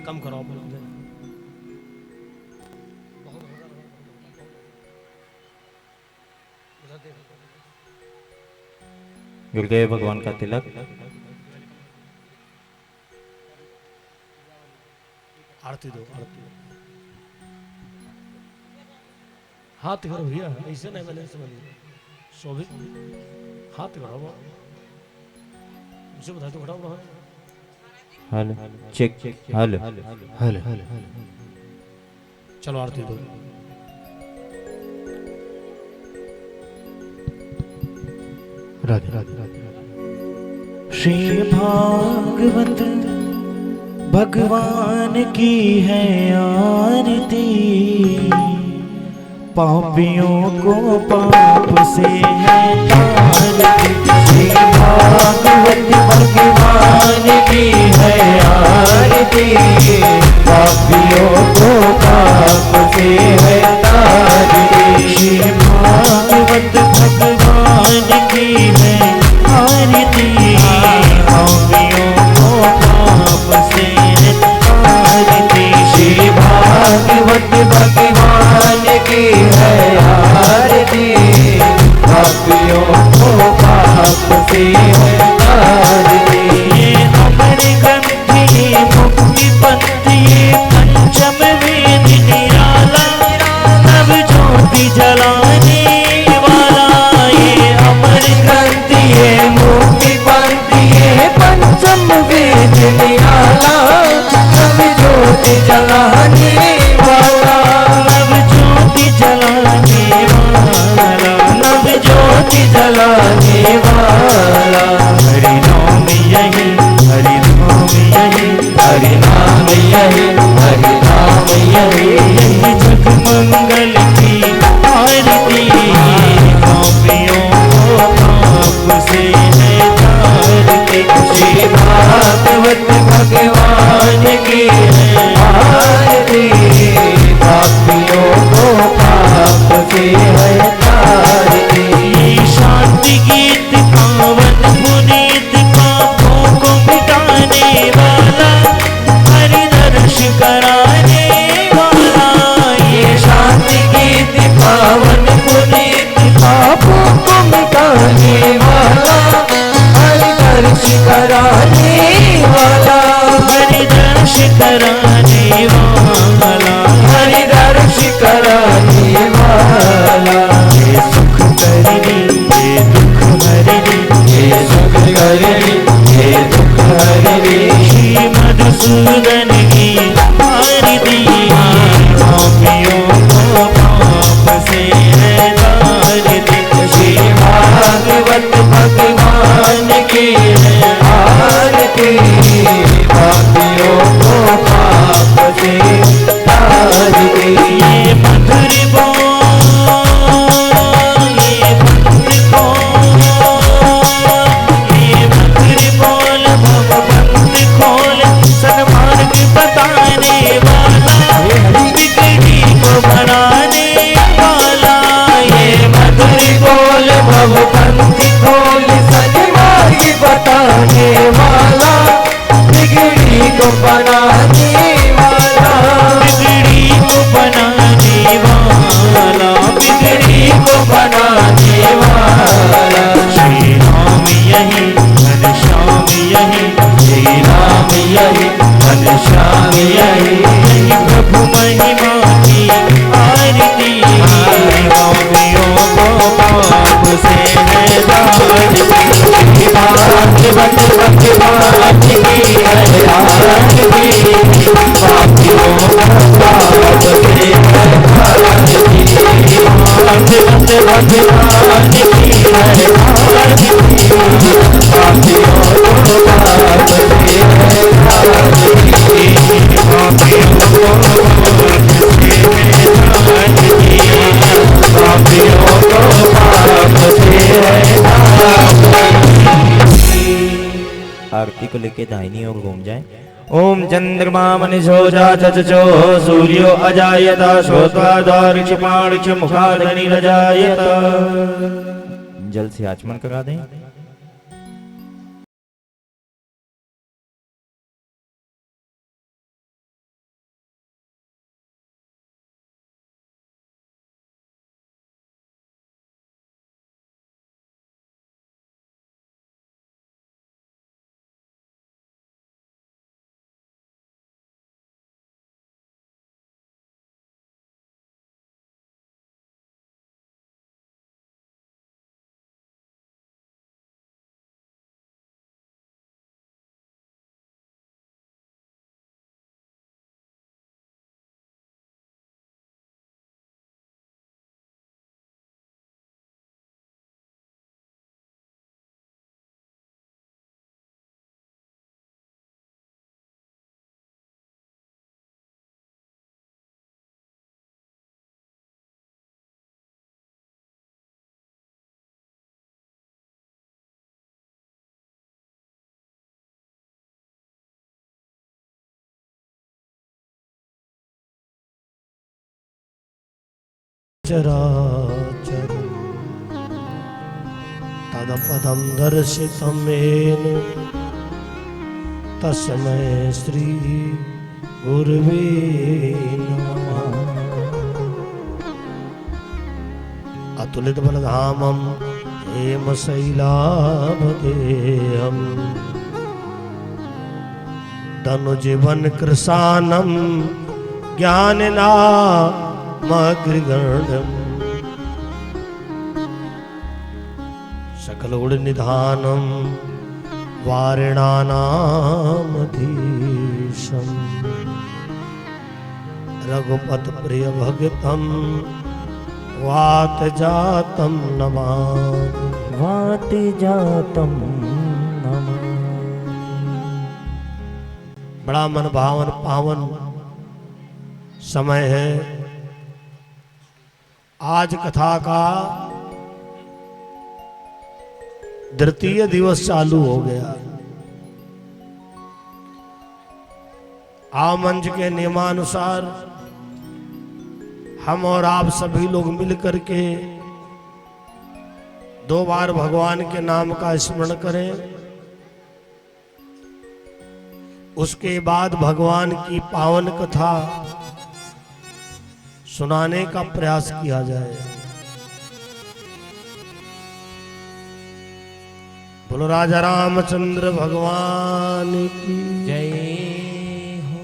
कम करो गुरुदेव भगवान का तिलक। आरती दो, आरती हाथ करो भैया, ऐसे नहीं मैंने समझिए शोभित हाथ करो मुझे बता दो खड़ा रहा हल चेक हल हल चलो आरती दो। राधे राधे राधे। श्री भागवत भगवान की है आरती, पापियों को पाप से है तारती। श्री भागवत भगवान की है आरती, पापियों को पाप से है तारती। श्री भागवत भगवान की है आरती, पापियों को पाप से है तारती। श्री भागवत भगवान की है आरती, पापियों को पाप से है तारती। ये अमर ग्रंथ ये मुक्ति पंथ ये पंचम वेद निराला, नव ज्योति जलाने वाला। ये अमर ग्रंथ ये मुक्ति पंथ ये पंचम वेद निराला, नव ज्योति जलाने वाला। नव ज्योति जलाने वाला, नव ज्योति जलाने वाला। हरि नाम यही, हरि नाम यही, हरि नाम यही, हरि नाम यही। यही जग मंगल की आरती, पापियों को पाप से है तारती। श्री भागवत भगवान की है आरती, पापियों को पाप से है तारती। ये शांति गीत पावन पुनीत पापों को मिटाने वाला, हरि दर्श कराने वाला। ये शांति गीत पावन पुनीत पापों को मिटाने वाला, हरि दर्श कराने वाला। हरि दर्श कराने वाला, हरि दर्श कराने वाला। ये सुख करनी ये दुख हरनी, ये सुख करनी ये दुख हरनी। श्री मधुसूदन की आरती, पापियों को पाप से है तारती। श्री भागवत भगवान की है आरती, पापियों को पाप से तारती। ये मधुर बोल ये मधुर बोल, ये मधुर बोल भगवंत खोल, सन्मार्ग बताने वाला, बिगड़ी को बनाने वाला। ये मधुर बोल भगवंत खोल, सन्मार्ग बताने वाला, बिगड़ी को बनाने वाला। बिगड़ी को बनाने वाला, बिगड़ी को बनाने वाला। श्री राम यही घनश्याम यही, श्री राम यही घनश्याम यही। यही प्रभु महिमा की आरती, पापियों को पाप से है तारती। भागवत भगवान की है आरती, पापियों को पाप से है तारती। भागवत भगवान की है आरती, पापियों को पाप से है तारती। पापियों को पाप से है तारती, पापियों को पाप से है तारती। आरती को लेके दाहिनी ओर घूम जाए। ओम चंद्रमा मनीषोजा चचो सूर्यो अजायत श्रोत्रादार्क्षपाणिक्ष मुखादनि रजायत। जल से आचमन करा दें। चराचर तदपदं दर्शितं येन तस्मै श्री गुरवे नमः। अतुलित बलधामं हेमशैलाभदेहं धनुजीवन कृशानं ज्ञाननामग्रगण्यम् सकलगुणनिधानं वारिणानामधीशं रघुपतप्रियभक्तं वातजातं नमामि। वातजातं नमामि। बड़ा मन भावन पावन समय है। आज कथा का द्वितीय दिवस चालू हो गया। आमंच के नियमानुसार हम और आप सभी लोग मिलकर के 2 बार भगवान के नाम का स्मरण करें। उसके बाद भगवान की पावन कथा सुनाने का प्रयास किया जाए। बोलो राजा रामचंद्र भगवान की जय हो।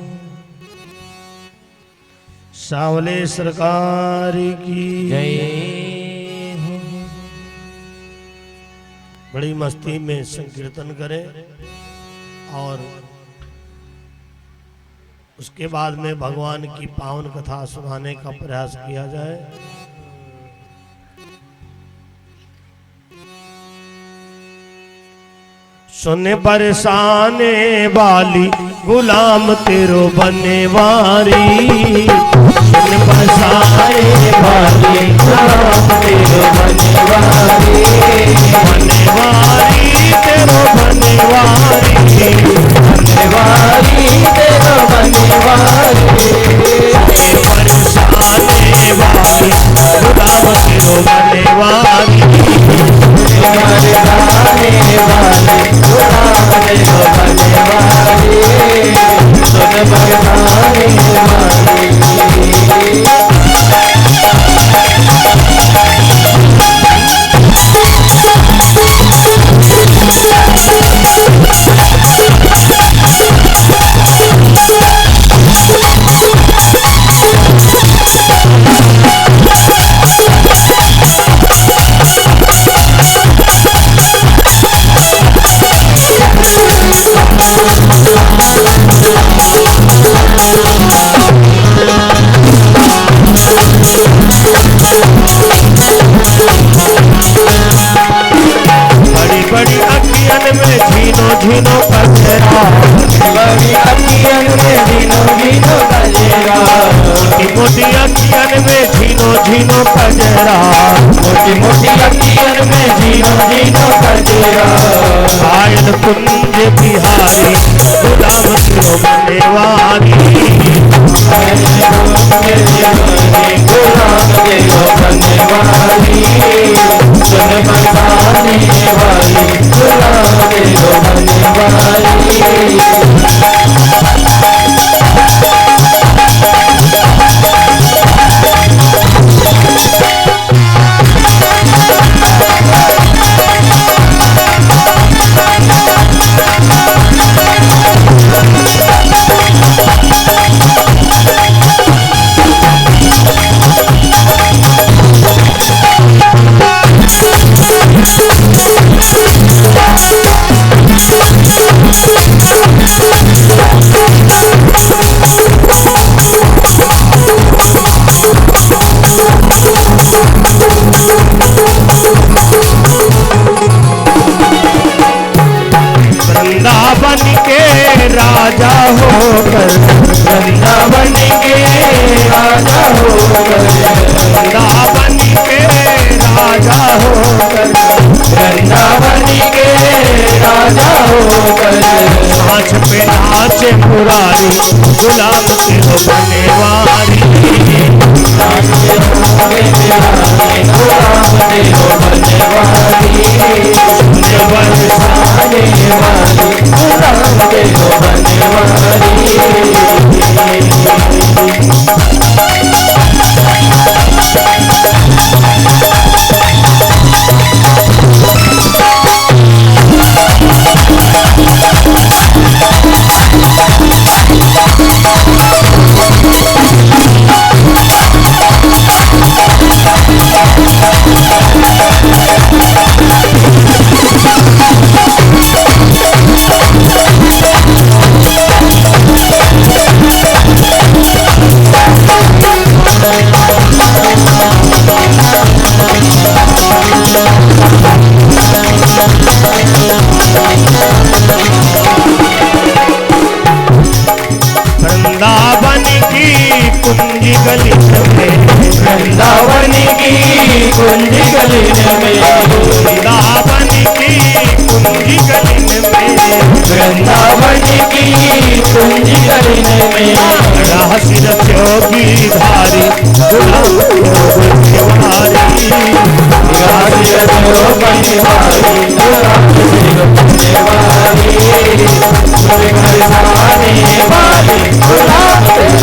सावले सरकार की जय हो। बड़ी मस्ती में संकीर्तन करें और उसके बाद में भगवान की पावन कथा सुनाने का प्रयास किया जाए। सुने बरसाने वाली गुलाम तेरो बनेवारी। सुन बरसाने वाली गुलाम तेरो बनेवारी। बनेवारी तेरो बनेवारी। बनेवारी तेरो बनेवारी। बरसाने वाली गुलाम तेरो बनेवारी। बड़ी अखियन में झीनो झीनो कचरा। बड़ी अखियन में झीनो झीनो कचरा। मोटी मोटी अखियन में झीनो झीनो कचरा। मोटी मोटी अखियन में झीनो झीनो कचरा। आयल कुंज बिहारी गुलाम तेरो बनेवारी। गुलाम तेरो बनेवारी। सुन बरसाने वाली गुलाम तेरो बनेवारी। वृंदावन के राजा होकर। वृंदावन के राजा होकर। वृंदावन के राजा होकर। वृंदावन के राजा होकर। नाच पे नाचे मुरारी गुलाम तेरो बनेवारी। नाच पे वृंदावन की कुंज गली में, वृंदावन की कुंज गली में, वृंदावन की कुंज गली में, वृंदावन की कुंज गली में, रहस्य रत्यों की धारी गुलाम देवारी, रहस्य रत्यों की धारी गुलाम देवारी, बरसाने वाली गुलाब बरसाने वाली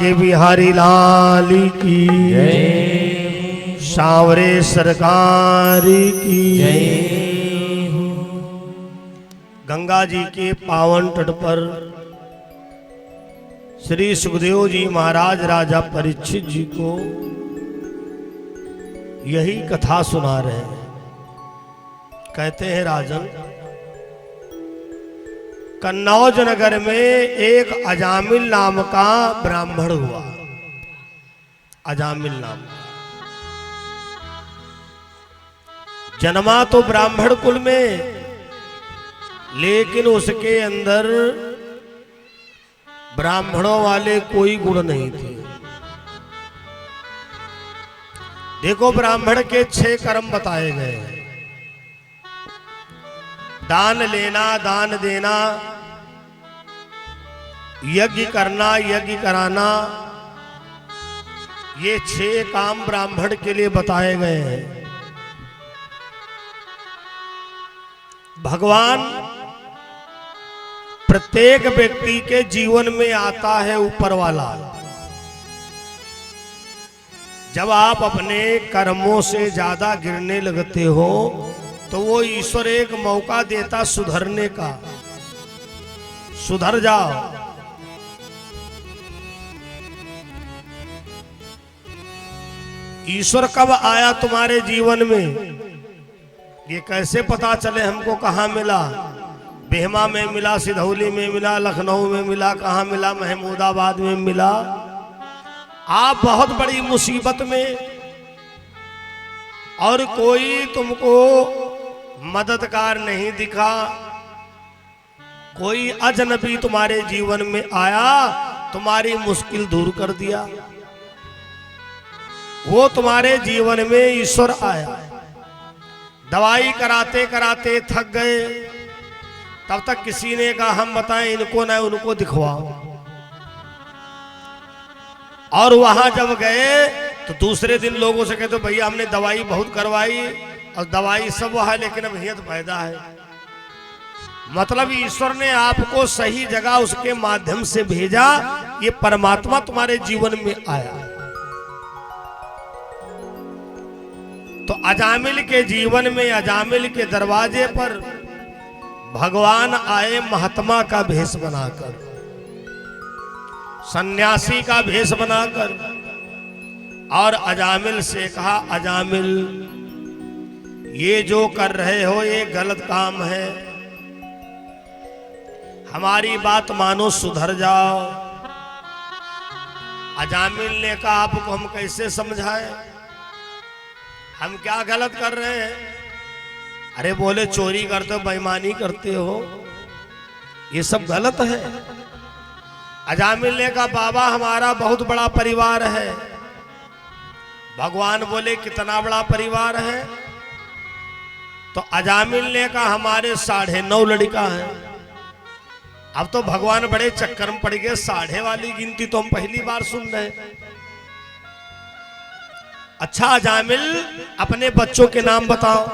के बिहारी लाल की सांवरे सरकार की गंगा जी के पावन तट पर श्री सुखदेव जी महाराज राजा परीक्षित जी को यही कथा सुना रहे हैं। कहते हैं राजन, कन्नौज नगर में एक अजामिल नाम का ब्राह्मण हुआ। अजामिल नाम जन्मा तो ब्राह्मण कुल में, लेकिन उसके अंदर ब्राह्मणों वाले कोई गुण नहीं थे। देखो, ब्राह्मण के 6 कर्म बताए गए हैं। दान लेना, दान देना, यज्ञ करना, यज्ञ कराना, ये 6 काम ब्राह्मण के लिए बताए गए हैं। भगवान प्रत्येक व्यक्ति के जीवन में आता है ऊपर वाला। जब आप अपने कर्मों से ज्यादा गिरने लगते हो तो वो ईश्वर एक मौका देता सुधरने का। सुधर जाओ। ईश्वर कब आया तुम्हारे जीवन में, ये कैसे पता चले हमको? कहाँ मिला? बेहमा में मिला, सिधौली में मिला, लखनऊ में मिला, कहाँ मिला? महमूदाबाद में मिला। आप बहुत बड़ी मुसीबत में और कोई तुमको मददगार नहीं दिखा, कोई अजनबी तुम्हारे जीवन में आया, तुम्हारी मुश्किल दूर कर दिया। वो तुम्हारे जीवन में ईश्वर आया। दवाई कराते कराते थक गए, तब तक किसी ने कहा हम बताएं इनको ना उनको दिखवाओ। और वहां जब गए तो दूसरे दिन लोगों से कहते भैया हमने दवाई बहुत करवाई और दवाई सब है, लेकिन अब हियत पैदा है। मतलब ईश्वर ने आपको सही जगह उसके माध्यम से भेजा। ये परमात्मा तुम्हारे जीवन में आया। तो अजामिल के जीवन में, अजामिल के दरवाजे पर भगवान आए महात्मा का भेष बनाकर, सन्यासी का भेष बनाकर, और अजामिल से कहा, अजामिल ये जो कर रहे हो ये गलत काम है, हमारी बात मानो, सुधर जाओ। अजामिल ने कहा, आपको हम कैसे समझाएं, हम क्या गलत कर रहे हैं? अरे बोले, चोरी करते हो, बेईमानी करते हो, ये सब गलत है। अजामिल ने कहा, बाबा हमारा बहुत बड़ा परिवार है। भगवान बोले, कितना बड़ा परिवार है? तो अजामिल ने कहा, हमारे 9.5 लड़का है। अब तो भगवान बड़े चक्कर में पड़ गए, 1.5 वाली गिनती तो हम पहली बार सुन रहे हैं। अच्छा अजामिल, अपने बच्चों के नाम बताओ।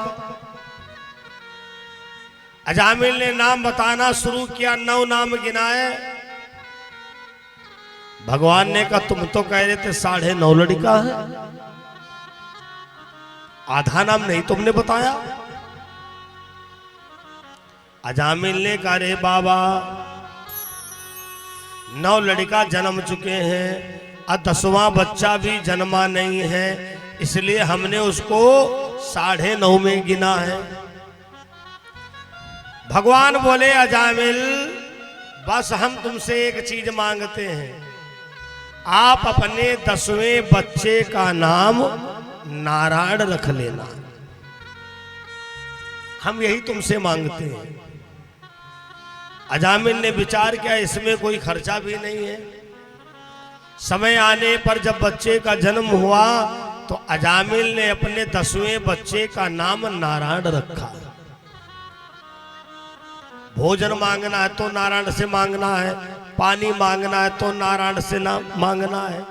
अजामिल ने नाम बताना शुरू किया, 9 नाम गिनाए। भगवान ने कहा, तुम तो कह रहे थे 9.5 लड़का है, आधा नाम नहीं तुमने बताया। अजामिल ने कहा, रे बाबा 9 लड़का जन्म चुके हैं और 10वां बच्चा भी जन्मा नहीं है, इसलिए हमने उसको 9.5 में गिना है। भगवान बोले, अजामिल बस हम तुमसे एक चीज मांगते हैं, आप अपने 10वें बच्चे का नाम नारायण रख लेना, हम यही तुमसे मांगते हैं। अजामिल ने विचार किया, इसमें कोई खर्चा भी नहीं है। समय आने पर जब बच्चे का जन्म हुआ तो अजामिल ने अपने 10वें बच्चे का नाम नारायण रखा। भोजन मांगना है तो नारायण से मांगना है, पानी मांगना है तो नारायण से मांगना है।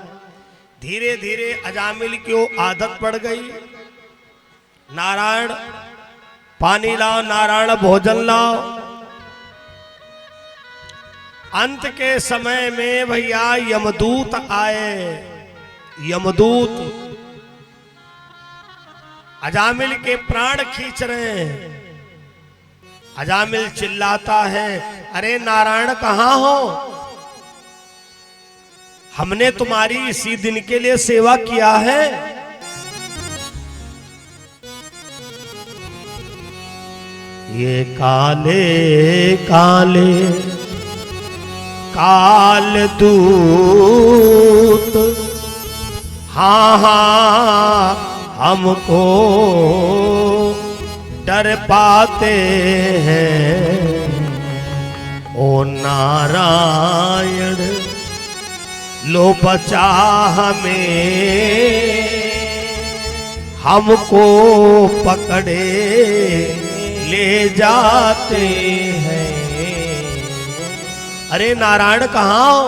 धीरे धीरे अजामिल की वो आदत पड़ गई, नारायण पानी लाओ, नारायण भोजन लाओ। अंत के समय में भैया यमदूत आए। यमदूत अजामिल के प्राण खींच रहे हैं। अजामिल चिल्लाता है, अरे नारायण कहाँ हो? हमने तुम्हारी इसी दिन के लिए सेवा किया है। ये काले काले काल दूत, हाँ हाँ हमको डर पाते हैं। ओ नारायण लो बचा हमें, हमको पकड़े ले जाते हैं। अरे नारायण कहाँ हो?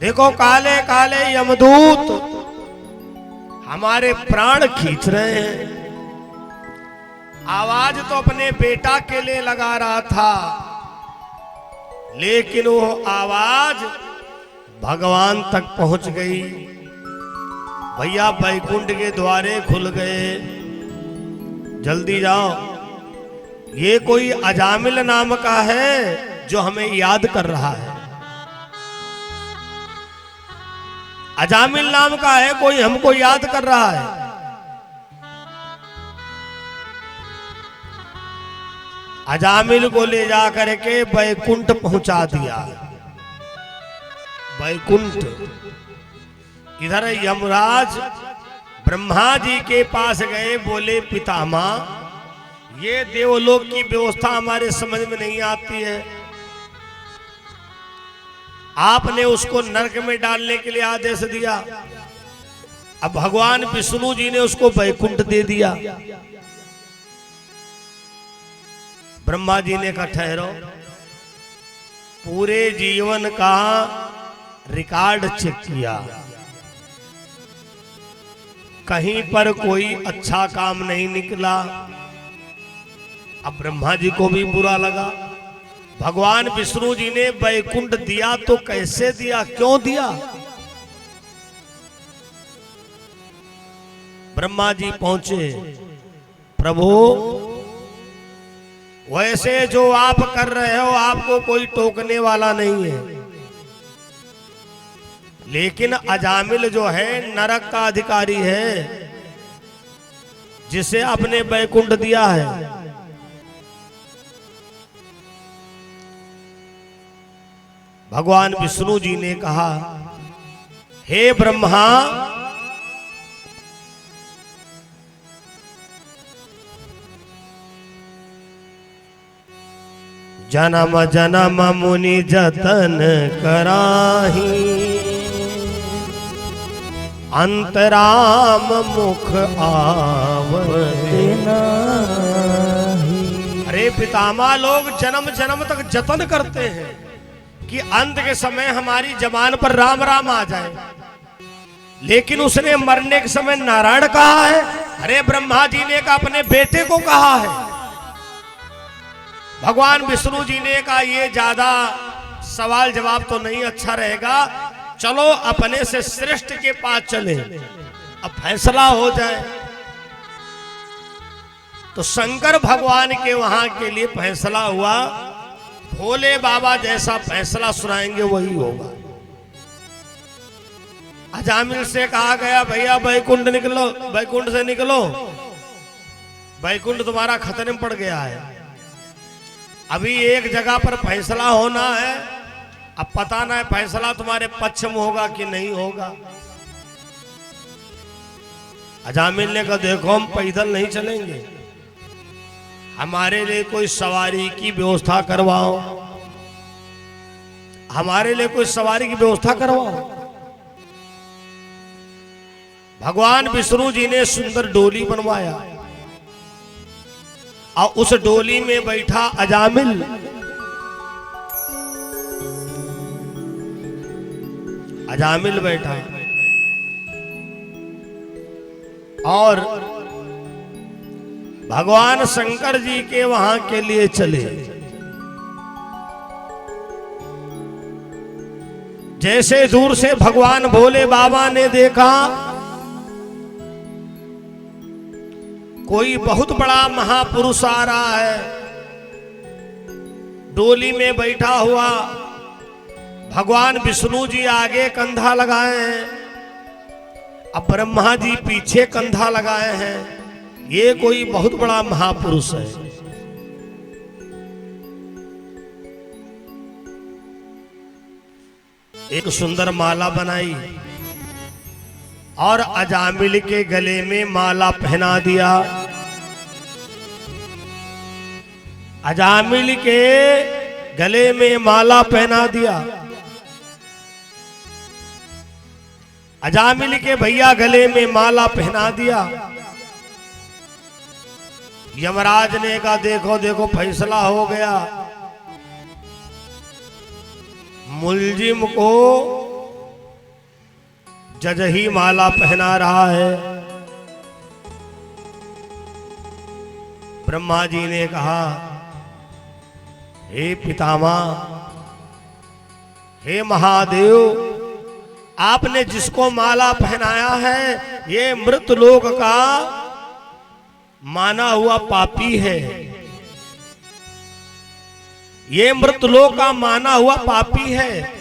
देखो काले काले यमदूत हमारे प्राण खींच रहे हैं। आवाज तो अपने बेटा के लिए लगा रहा था, लेकिन वो आवाज भगवान तक पहुंच गई। भैया बैकुंठ के द्वारे खुल गए, जल्दी जाओ। ये कोई अजामिल नाम का है जो हमें याद कर रहा है। अजामिल नाम का है कोई, हमको याद कर रहा है। अजामिल को ले जा करके बैकुंठ पहुंचा दिया। बैकुंठ इधर यमराज ब्रह्मा जी के पास गए, बोले पितामह ये देवलोक की व्यवस्था हमारे समझ में नहीं आती है, आपने उसको नरक में डालने के लिए आदेश दिया, अब भगवान विष्णु जी ने उसको बैकुंठ दे दिया। ब्रह्मा जी ने कहा ठहरो, पूरे जीवन का रिकॉर्ड चेक किया, कहीं पर कोई अच्छा काम नहीं निकला। अब ब्रह्मा जी को भी बुरा लगा। भगवान विष्णु जी ने बैकुंठ दिया तो कैसे दिया, क्यों दिया? ब्रह्मा जी पहुंचे, प्रभु वैसे जो आप कर रहे हो आपको कोई टोकने वाला नहीं है, लेकिन अजामिल जो है नरक का अधिकारी है, जिसे आपने बैकुंठ दिया है। भगवान विष्णु जी ने कहा, हे ब्रह्मा, जन्म जन्म मुनि जतन कराही, अंतराम मुख आवते नाही। अरे पितामह, लोग जन्म जन्म तक जतन करते हैं कि अंत के समय हमारी जबान पर राम राम आ जाए, लेकिन उसने मरने के समय नारायण कहा है। अरे ब्रह्मा जी ने कहा अपने बेटे को कहा है। भगवान विष्णु जी ने कहा ये ज्यादा सवाल जवाब तो नहीं अच्छा रहेगा, चलो अपने से श्रेष्ठ के पास चले, अब फैसला हो जाए। तो शंकर भगवान के वहां के लिए फैसला हुआ, भोले बाबा जैसा फैसला सुनाएंगे वही होगा। अजामिल से कहा गया, भैया बैकुंठ निकलो, बैकुंठ से निकलो, बैकुंठ तुम्हारा खतरे में पड़ गया है। अभी एक जगह पर फैसला होना है, अब पता ना है फैसला तुम्हारे पक्ष में होगा कि नहीं होगा। अजामिल ने कहा, देखो हम पैदल नहीं चलेंगे, हमारे लिए कोई सवारी की व्यवस्था करवाओ, हमारे लिए कोई सवारी की व्यवस्था करवाओ। भगवान विष्णु जी ने सुंदर डोली बनवाया और उस डोली में बैठा अजामिल। अजामिल बैठा और भगवान शंकर जी के वहां के लिए चले। जैसे दूर से भगवान भोले बाबा ने देखा कोई बहुत बड़ा महापुरुष आ रहा है, डोली में बैठा हुआ। भगवान विष्णु जी आगे कंधा लगाए हैं, अब ब्रह्मा जी पीछे कंधा लगाए हैं। ये कोई बहुत बड़ा महापुरुष है। एक सुंदर माला बनाई और अजामिल के गले में माला पहना दिया। अजामिल के गले में माला पहना दिया। अजामिल के भैया गले में माला पहना दिया। यमराज ने कहा, देखो देखो फैसला हो गया, मुलजिम को जज ही माला पहना रहा है। ब्रह्मा जी ने कहा, हे पितामह, हे महादेव, आपने जिसको माला पहनाया है ये मृतलोक का माना हुआ पापी है। ये मृतलोक का माना हुआ पापी है।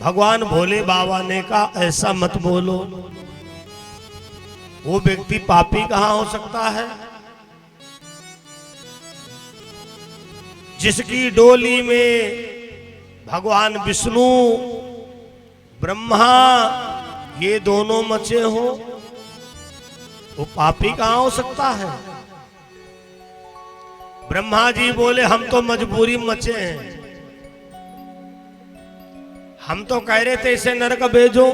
भगवान भोले बाबा ने कहा, ऐसा मत बोलो, वो व्यक्ति पापी कहां हो सकता है? जिसकी डोली में भगवान विष्णु ब्रह्मा ये दोनों मचे हो, वो पापी कहां हो सकता है? ब्रह्मा जी बोले, हम तो मजबूरी मचे हैं, हम तो कह रहे थे इसे नरक भेजो।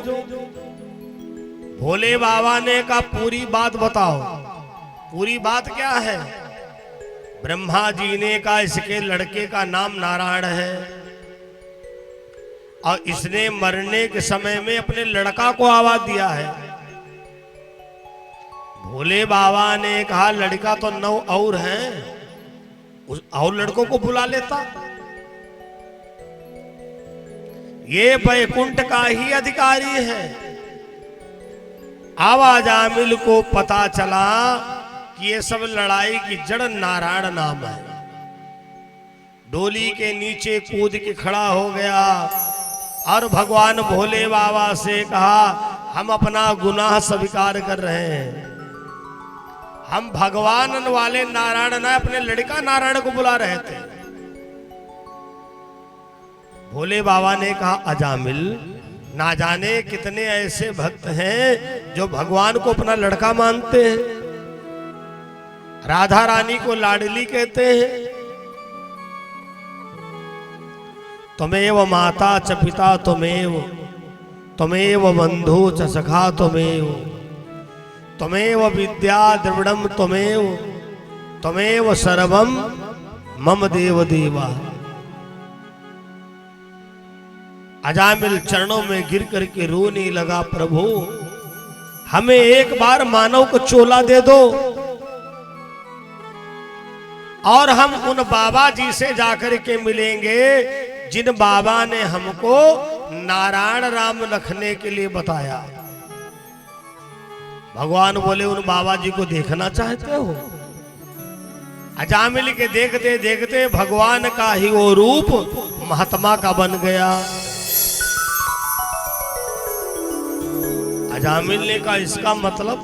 भोले बाबा ने कहा, पूरी बात बताओ। पूरी बात क्या है? ब्रह्मा जी ने कहा, इसके लड़के का नाम नारायण है और इसने मरने के समय में अपने लड़का को आवाज दिया है। भोले बाबा ने कहा, लड़का तो 9 और हैं, उस और लड़कों को बुला लेता। ये बैकुंठ का ही अधिकारी है, अब अजामिल को पता चला कि ये सब लड़ाई की जड़ नारायण नाम है। डोली के नीचे कूद के खड़ा हो गया और भगवान भोले बाबा से कहा, हम अपना गुनाह स्वीकार कर रहे हैं। हम भगवान वाले नारायण ना अपने लड़का नारायण को बुला रहे थे। भोले बाबा ने कहा, अजामिल, ना जाने कितने ऐसे भक्त हैं जो भगवान को अपना लड़का मानते हैं, राधा रानी को लाडली कहते हैं। त्वमेव माता च पिता त्वमेव, त्वमेव बंधु च सखा त्वमेव, त्वमेव विद्या द्रविड़म त्वमेव, त्वमेव सर्वम मम देव देवा। अजामिल चरणों में गिर करके रोने लगा, प्रभु हमें एक बार मानव को चोला दे दो और हम उन बाबा जी से जाकर के मिलेंगे जिन बाबा ने हमको नारायण राम रखने के लिए बताया। भगवान बोले, उन बाबा जी को देखना चाहते हो? अजामिल के देखते देखते भगवान का ही वो रूप महात्मा का बन गया। अजामिल ने कहा, इसका मतलब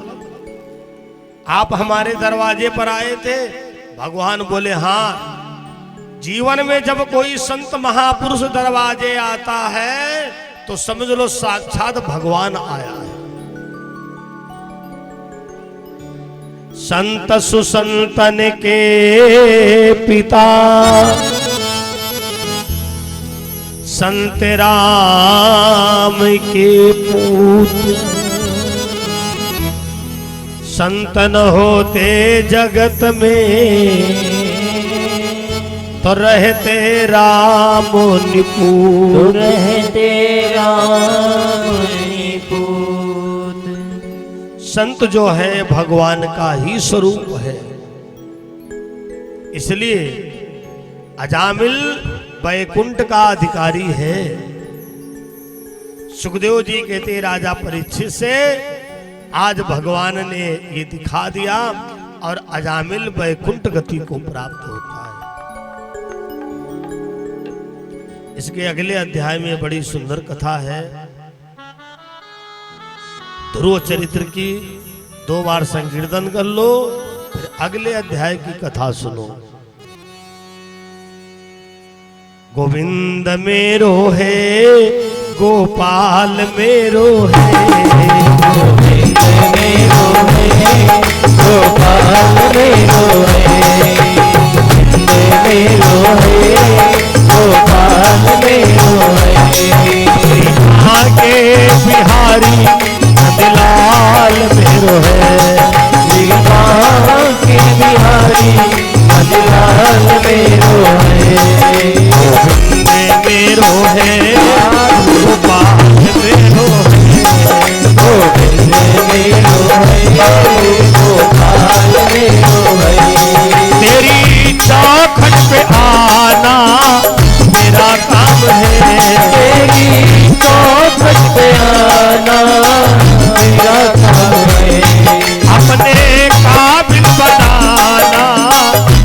आप हमारे दरवाजे पर आए थे? भगवान बोले, हाँ, जीवन में जब कोई संत महापुरुष दरवाजे आता है तो समझ लो साक्षात भगवान आया है। संत सुसंतन के पिता संत राम के पूत, संतन होते जगत में तो रहते राम निपूत, रहते राम निपूत। संत जो है भगवान का ही स्वरूप है। इसलिए अजामिल वैकुंठ का अधिकारी है। सुखदेव जी कहते, राजा परीक्षित से आज भगवान ने ये दिखा दिया और अजामिल वैकुंठ गति को प्राप्त होता है। इसके अगले अध्याय में बड़ी सुंदर कथा है। ध्रुव चरित्र की 2 बार संकीर्तन कर लो, फिर अगले अध्याय की कथा सुनो। गोविंद मेरो है, गोपाल मेरो है, गोविंद मेरो है, गोपाल मेरो है, गोविंद मेरो है, गोपाल मेरो है। आगे बिहारी नंदलाल मेरो है, के बिहारी नंदलाल मेरो है। गोविंद मेरो है, गोपाल मेरो है, गोविंद मेरो है, गोपाल मेरो है। तेरी चौखट पे आना मेरा काम है, तेरी चौखट पे आना मेरा काम है। अपने काबिल बनाना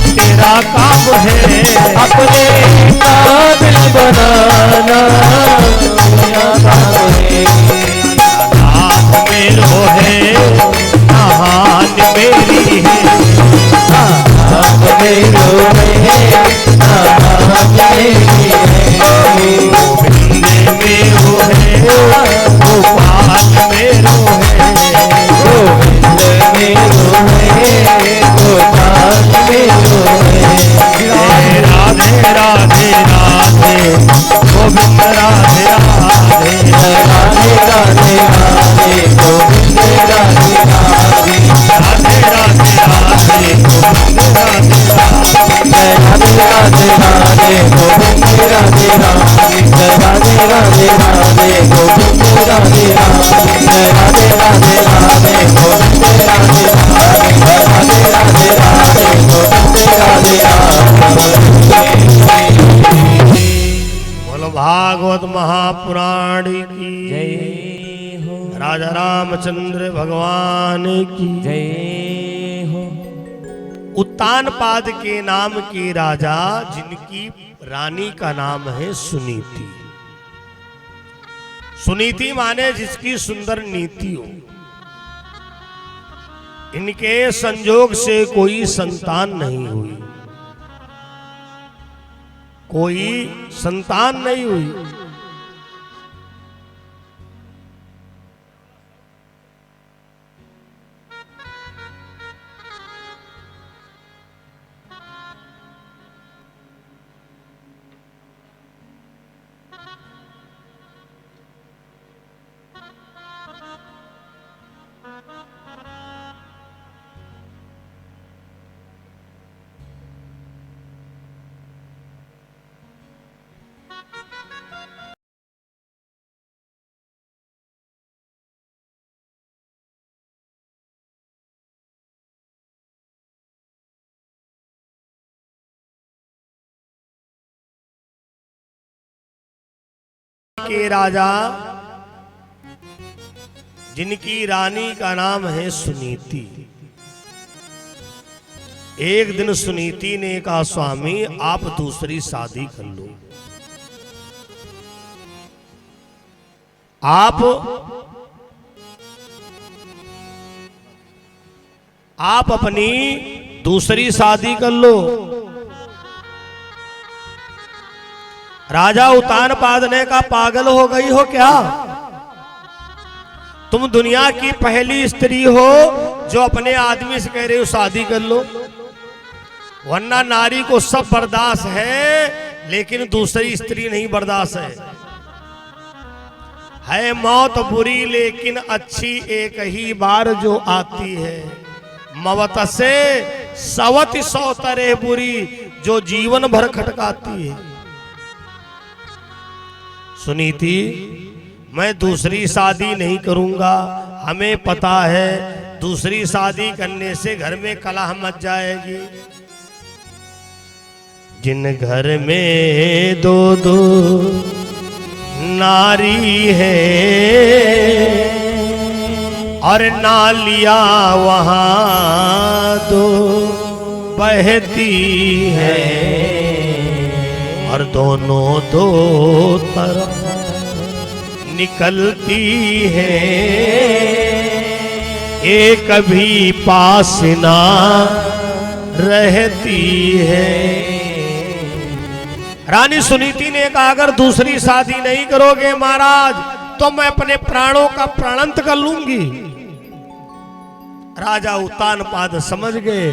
तेरा काम है, अपने काबिल बनाना मेरा काम है। नाम मेरो है, नहान मेरी है, नाम मेरो है, नाम मेरी है। गोविंद मेरो है, गोपाल मेरो है, गोविंद मेरो है, गोपाल मेरो है। राधे राधे राधे, गोविंद राधे राधे, राधे राधे राधे, गोविंद राधे राधे, राधे राधे राधे, गोविंद राधे राधे, राधे राधे राधे, गोविंद रामचंद्र भगवान की जय हो। उत्तानपाद के नाम के राजा जिनकी रानी का नाम है सुनीति। सुनीति माने जिसकी सुंदर नीति हो। इनके संजोग से कोई संतान नहीं हुई, कोई संतान नहीं हुई। के राजा जिनकी रानी का नाम है सुनीति। एक दिन सुनीति ने कहा, स्वामी आप दूसरी शादी कर लो। आप अपनी दूसरी शादी कर लो। राजा उत्तानपाद ने कहा, पागल हो गई हो क्या? तुम दुनिया की पहली स्त्री हो जो अपने आदमी से कह रहे हो शादी कर लो। वरना नारी को सब बर्दाश्त है लेकिन दूसरी स्त्री नहीं बर्दाश्त है मौत बुरी लेकिन अच्छी एक ही बार जो आती है। मवत से सवत सौ तरह बुरी जो जीवन भर खटकाती है। सुनीति, मैं दूसरी शादी नहीं करूंगा। हमें पता है दूसरी शादी करने से घर में कलह मच जाएगी। जिन घर में दो दो नारी है और नालियां वहां दो बहती है और दोनों दो तरफ निकलती है, एक भी पास ना रहती है। रानी सुनीति ने कहा, अगर दूसरी शादी नहीं करोगे महाराज तो मैं अपने प्राणों का प्राणांत कर लूंगी। राजा उत्तानपाद समझ गए,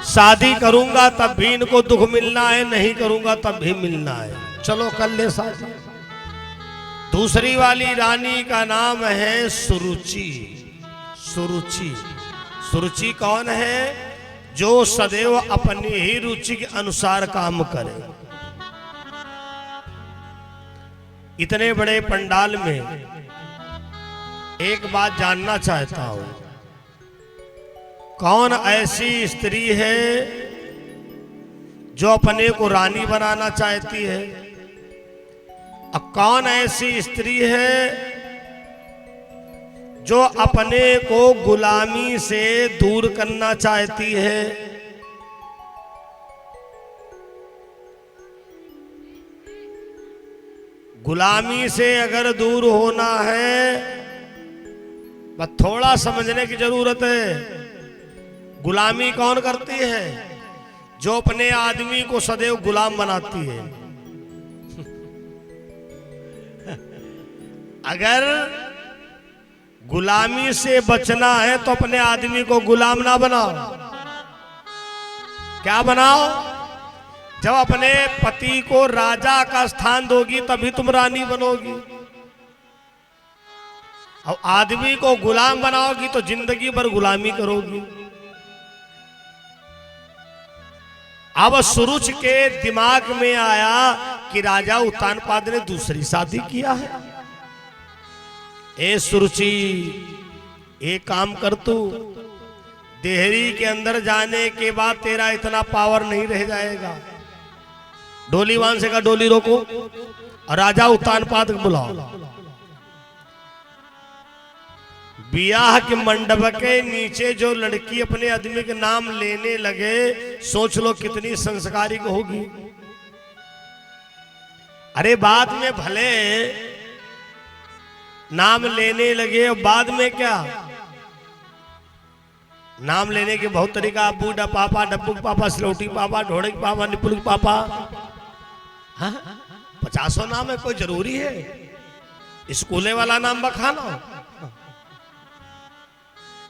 शादी करूंगा तब भी इनको दुख मिलना है, नहीं करूंगा तब भी मिलना है, चलो कर ले शादी। दूसरी वाली रानी का नाम है सुरुचि। सुरुचि, सुरुचि कौन है? जो सदैव अपनी ही रुचि के अनुसार काम करे। इतने बड़े पंडाल में एक बात जानना चाहता हूं, कौन ऐसी स्त्री है जो अपने को रानी बनाना चाहती है? अब कौन ऐसी स्त्री है जो अपने को गुलामी से दूर करना चाहती है? गुलामी से अगर दूर होना है, बस थोड़ा समझने की जरूरत है। गुलामी कौन करती है? जो अपने आदमी को सदैव गुलाम बनाती है। अगर गुलामी से बचना है तो अपने आदमी को गुलाम ना बनाओ। क्या बनाओ? जब अपने पति को राजा का स्थान दोगी तभी तुम रानी बनोगी। और आदमी को गुलाम बनाओगी तो जिंदगी भर गुलामी करोगी। अब सुरुचि के दिमाग में आया कि राजा उत्तानपाद ने दूसरी शादी किया है। ए सुरुचि, एक काम कर, तू देहरी के अंदर जाने के बाद तेरा इतना पावर नहीं रह जाएगा। डोलीवान से कहा, डोली रोको और राजा उत्तानपाद को बुलाओ। ब्याह के मंडप के नीचे जो लड़की अपने आदमी के नाम लेने लगे, सोच लो कितनी संस्कारिक होगी। अरे बाद में भले नाम लेने लगे, और बाद में क्या, नाम लेने के बहुत तरीका, बूढ़ा पापा, डब्बू पापा, सिलौटी पापा, ढोड़े पापा, निपुल पापा, हाँ 50 नाम है, कोई जरूरी है स्कूले वाला नाम बखाना।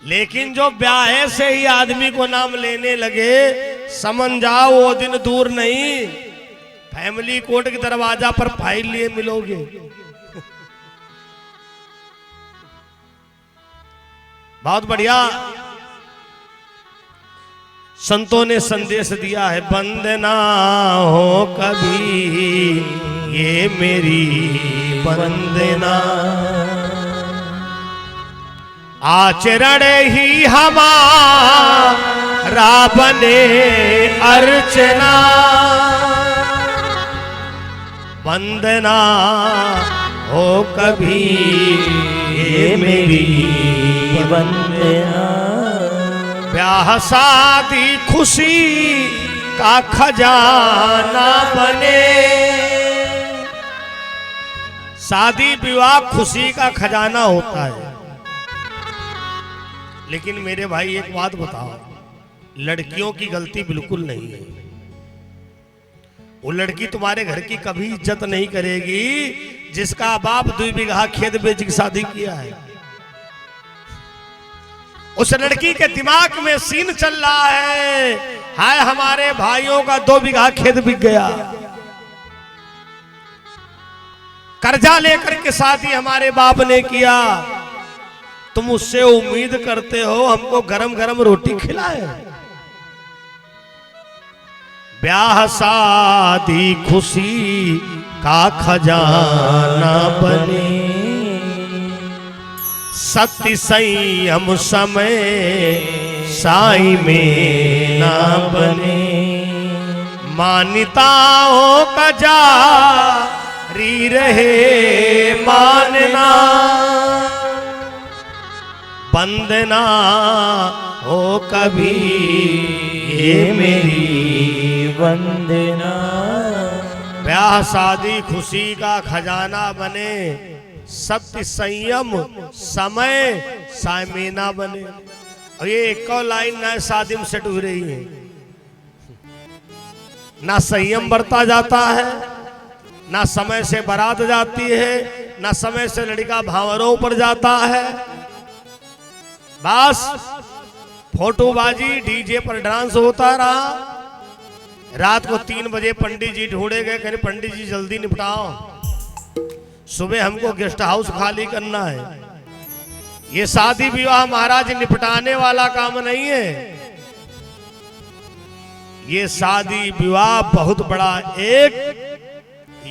लेकिन जो ब्याह से ही आदमी को नाम लेने लगे, समझ जाओ वो दिन दूर नहीं, फैमिली कोर्ट के दरवाजा पर फाइल लिए मिलोगे। बहुत बढ़िया संतों ने संदेश दिया है, बंद ना हो कभी ये मेरी वंदना, आचरण ही हमारा बने अर्चना, वंदना हो कभी ये मेरी वंदना, ब्याह शादी खुशी का खजाना बने। शादी विवाह खुशी का खजाना होता है। लेकिन मेरे भाई एक बात बताओ, लड़कियों की गलती बिल्कुल नहीं है। वो लड़की तुम्हारे घर की कभी इज्जत नहीं करेगी जिसका बाप 2 बीघा खेत बेच के शादी किया है। उस लड़की के दिमाग में सीन चल रहा है, हाय हमारे भाइयों का 2 बीघा खेत बिक गया, कर्जा लेकर के शादी हमारे बाप ने किया, तुम उससे उम्मीद करते हो हमको गरम गरम रोटी खिलाए। ब्याह शादी खुशी का खजाना बने, सत्य संयम समय साई में ना बने, मान्यताओं का जारी रहे मानना, वंदना हो कभी ये मेरी वंदना। ब्याह शादी खुशी का खजाना बने, सत्य संयम समय सायमेना बने। और ये एक लाइन ना शादी में सेट हो रही है, ना संयम बरता जाता है, ना समय से बारात जाती है, ना समय से लड़का भावरों पर जाता है। बस फोटोबाजी, डीजे पर डांस होता रहा। रात को 3 बजे पंडित जी ढूंढे गए, कहे पंडित जी जल्दी निपटाओ, सुबह हमको गेस्ट हाउस खाली करना है। ये शादी विवाह महाराज निपटाने वाला काम नहीं है। ये शादी विवाह बहुत बड़ा एक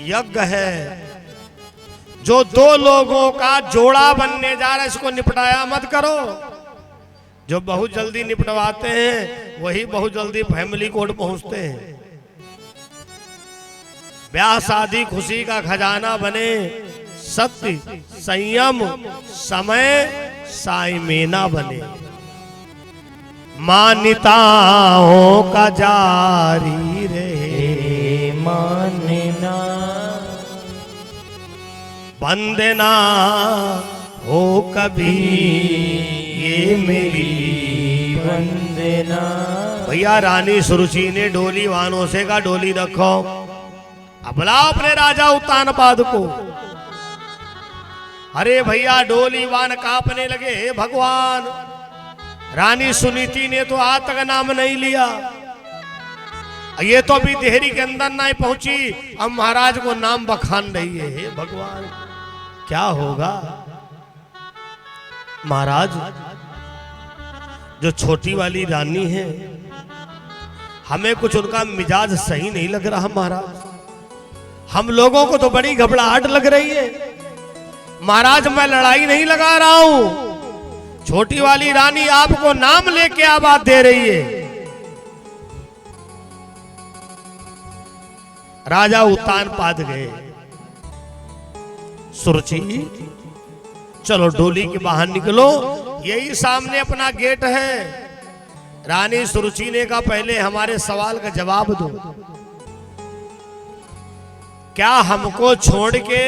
यज्ञ है, जो 2 लोगों का जोड़ा बनने जा रहा है। इसको निपटाया मत करो। जो बहुत जल्दी निपटवाते हैं वही बहुत जल्दी फैमिली कोर्ट पहुंचते हैं। ब्याह शादी खुशी का खजाना बने, सत्य संयम समय सायमेना बने, मान्यताओं का जारी रहे मानना, वंदना हो कभी ये मेरी वंदना। भैया रानी सुरुचि ने डोली वानों से का डोली रखो, अब बुलाओ अपने राजा उत्तानपाद को। अरे भैया डोली वान कांपने लगे, हे भगवान। रानी सुनीति ने तो आज तक नाम नहीं लिया, ये तो अभी देहरी के अंदर नहीं पहुंची, अब महाराज को नाम बखान रही है। हे भगवान क्या होगा। महाराज जो छोटी वाली रानी है, हमें कुछ उनका मिजाज सही नहीं लग रहा महाराज। हम लोगों को तो बड़ी घबराहट लग रही है। महाराज मैं लड़ाई नहीं लगा रहा हूं, छोटी वाली रानी आपको नाम लेके आवाज दे रही है। राजा उत्तानपाद गए, सुरुचि चलो डोली के बाहर निकलो यही सामने अपना गेट है। रानी सुरुचि ने कहा पहले हमारे सवाल का जवाब दो, क्या हमको छोड़ के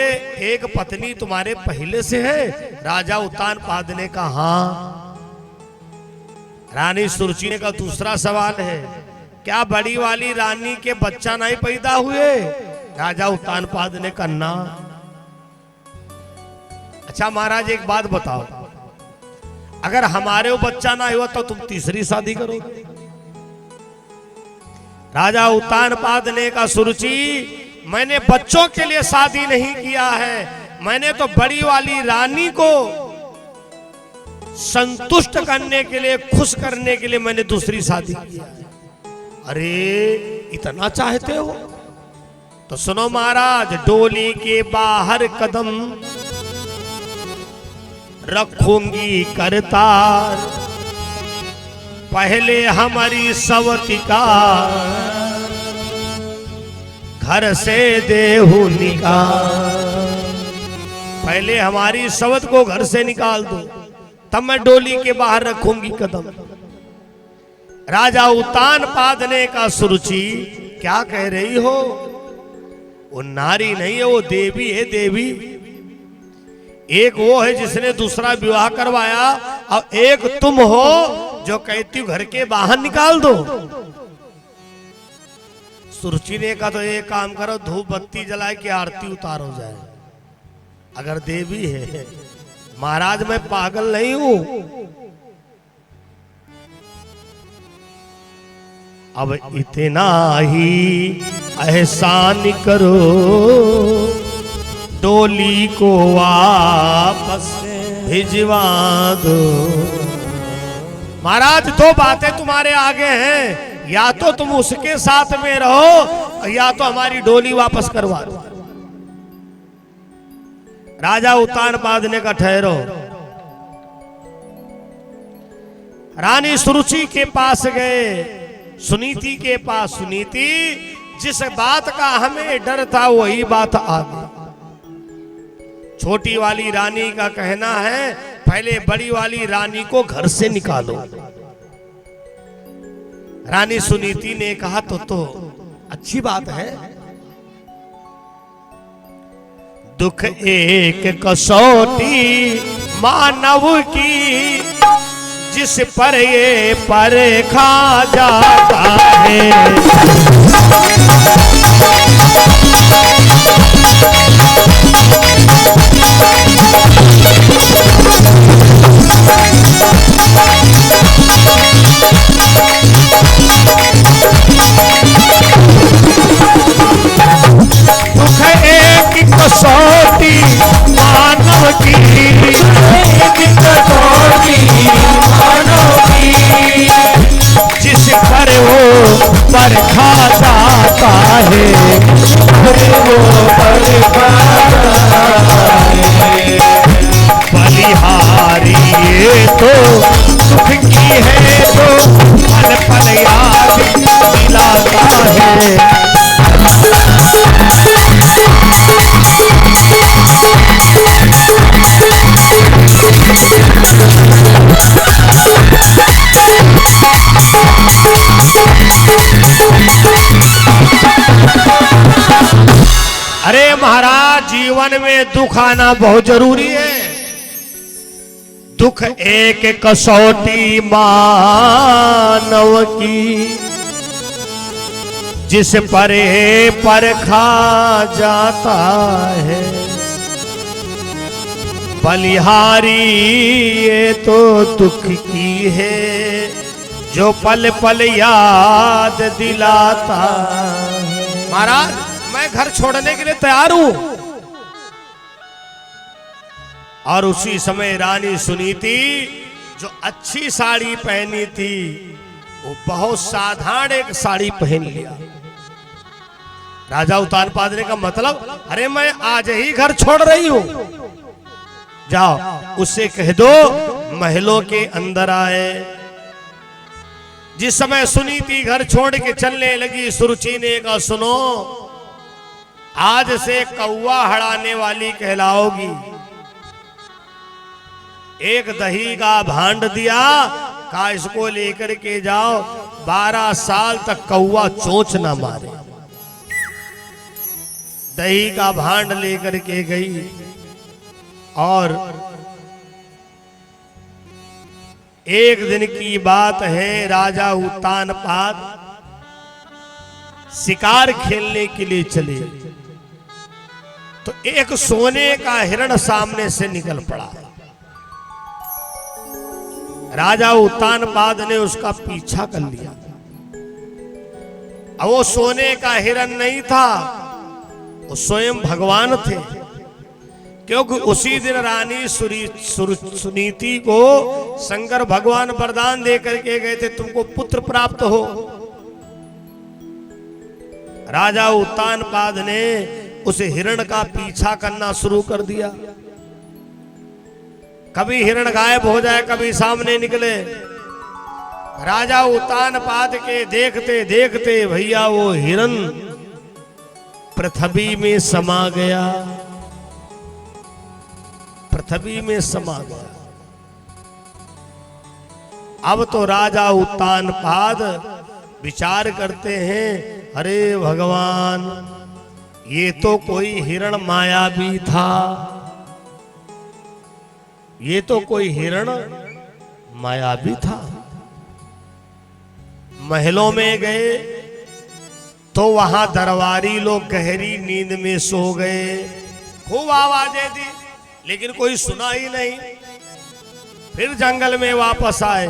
एक पत्नी तुम्हारे पहले से है? राजा उत्तानपाद ने कहा हाँ। रानी सुरुचि ने कहा दूसरा सवाल है, क्या बड़ी वाली रानी के बच्चा नहीं पैदा हुए? राजा उत्तानपाद ने कहा ना। अच्छा महाराज एक बात बताओ, अगर हमारे वो बच्चा ना हुआ तो तुम तीसरी शादी करोगे? राजा उत्तानपाद ने कहा सुरुचि मैंने बच्चों के लिए शादी नहीं किया है, मैंने तो बड़ी वाली रानी को संतुष्ट करने के लिए, खुश करने के लिए मैंने दूसरी शादी किया है। अरे इतना चाहते हो तो सुनो महाराज, डोली के बाहर कदम रखूंगी करतार, पहले हमारी सवती का घर से देहू निकाल। पहले हमारी सवत को घर से निकाल दो, तब मैं डोली के बाहर रखूंगी कदम। राजा उत्तानपाद ने कहा सुरुचि क्या कह रही हो? वो नारी नहीं है, वो देवी है, देवी। एक वो है जिसने दूसरा विवाह करवाया, और एक तुम हो जो कहती हो घर के बाहर निकाल दो। सुरुचि ने कहा तो एक काम करो, धूप बत्ती जलाए के आरती उतारो जाए। अगर देवी है, महाराज मैं पागल नहीं हूं। अब इतना ही एहसान करो, डोली को वापस भिजवा दो। महाराज दो बातें तुम्हारे आगे हैं, या तो तुम उसके साथ में रहो या तो हमारी डोली वापस करवा दो। राजा उत्तानपाद ने कहा ठहरो। रानी सुरुचि के पास गए, सुनीति के पास। सुनीति जिस बात का हमें डर था वही बात आ गई। छोटी वाली रानी का कहना है पहले बड़ी वाली रानी को घर से निकालो। रानी सुनीति ने कहा तो अच्छी बात है। दुख एक कसौटी मानव की, जिस पर ये परखा जाता है। दुख एक कसौटी मानव की, एक कसौटी मानव की, जिस पर वो परखा जाता है, वो परखा जाता है। बलिहारी ये तो सुख की है, तो पल पल याद दिलाता है। अरे महाराज जीवन में दुख आना बहुत जरूरी है। दुख एक कसौटी मानव की, जिस पर परखा जाता है। बलिहारी ये तो दुख की है, जो पल पल याद दिलाता है। महाराज मैं घर छोड़ने के लिए तैयार हूं। और उसी समय रानी सुनीति जो अच्छी साड़ी पहनी थी, वो बहुत साधारण एक साड़ी पहन लिया। राजा उत्तानपाद ने का मतलब, अरे मैं आज ही घर छोड़ रही हूं, जाओ उससे कह दो महलों के अंदर आए। जिस समय सुनीति घर छोड़ के चलने लगी, सुरुचि ने कहा सुनो, आज से कौवा हड़ाने वाली कहलाओगी। एक दही का भांड दिया, कहा इसको लेकर के जाओ, 12 साल तक कौवा चोंच ना मारे। दही का भांड लेकर के गई और एक दिन की बात है, राजा उत्तानपाद शिकार खेलने के लिए चले, तो एक सोने का हिरण सामने से निकल पड़ा। राजा उत्तानपाद ने उसका पीछा कर लिया। अब वो सोने का हिरण नहीं था, वो स्वयं भगवान थे, क्योंकि उसी दिन रानी सुनीति को शंकर भगवान वरदान दे करके गए थे, तुमको पुत्र प्राप्त हो। राजा उत्तानपाद ने उस हिरण का पीछा करना शुरू कर दिया। कभी हिरण गायब हो जाए, कभी सामने निकले। राजा उत्तानपाद के देखते देखते भैया वो हिरण पृथ्वी में समा गया, पृथ्वी में समा गया। अब तो राजा उत्तानपाद विचार करते हैं, अरे भगवान, ये तो कोई हिरण मायावी था, ये तो कोई हिरण मायावी था। महलों में गए तो वहां दरबारी लोग गहरी नींद में सो गए, खूब आवाजें दी लेकिन कोई सुना ही नहीं। फिर जंगल में वापस आए,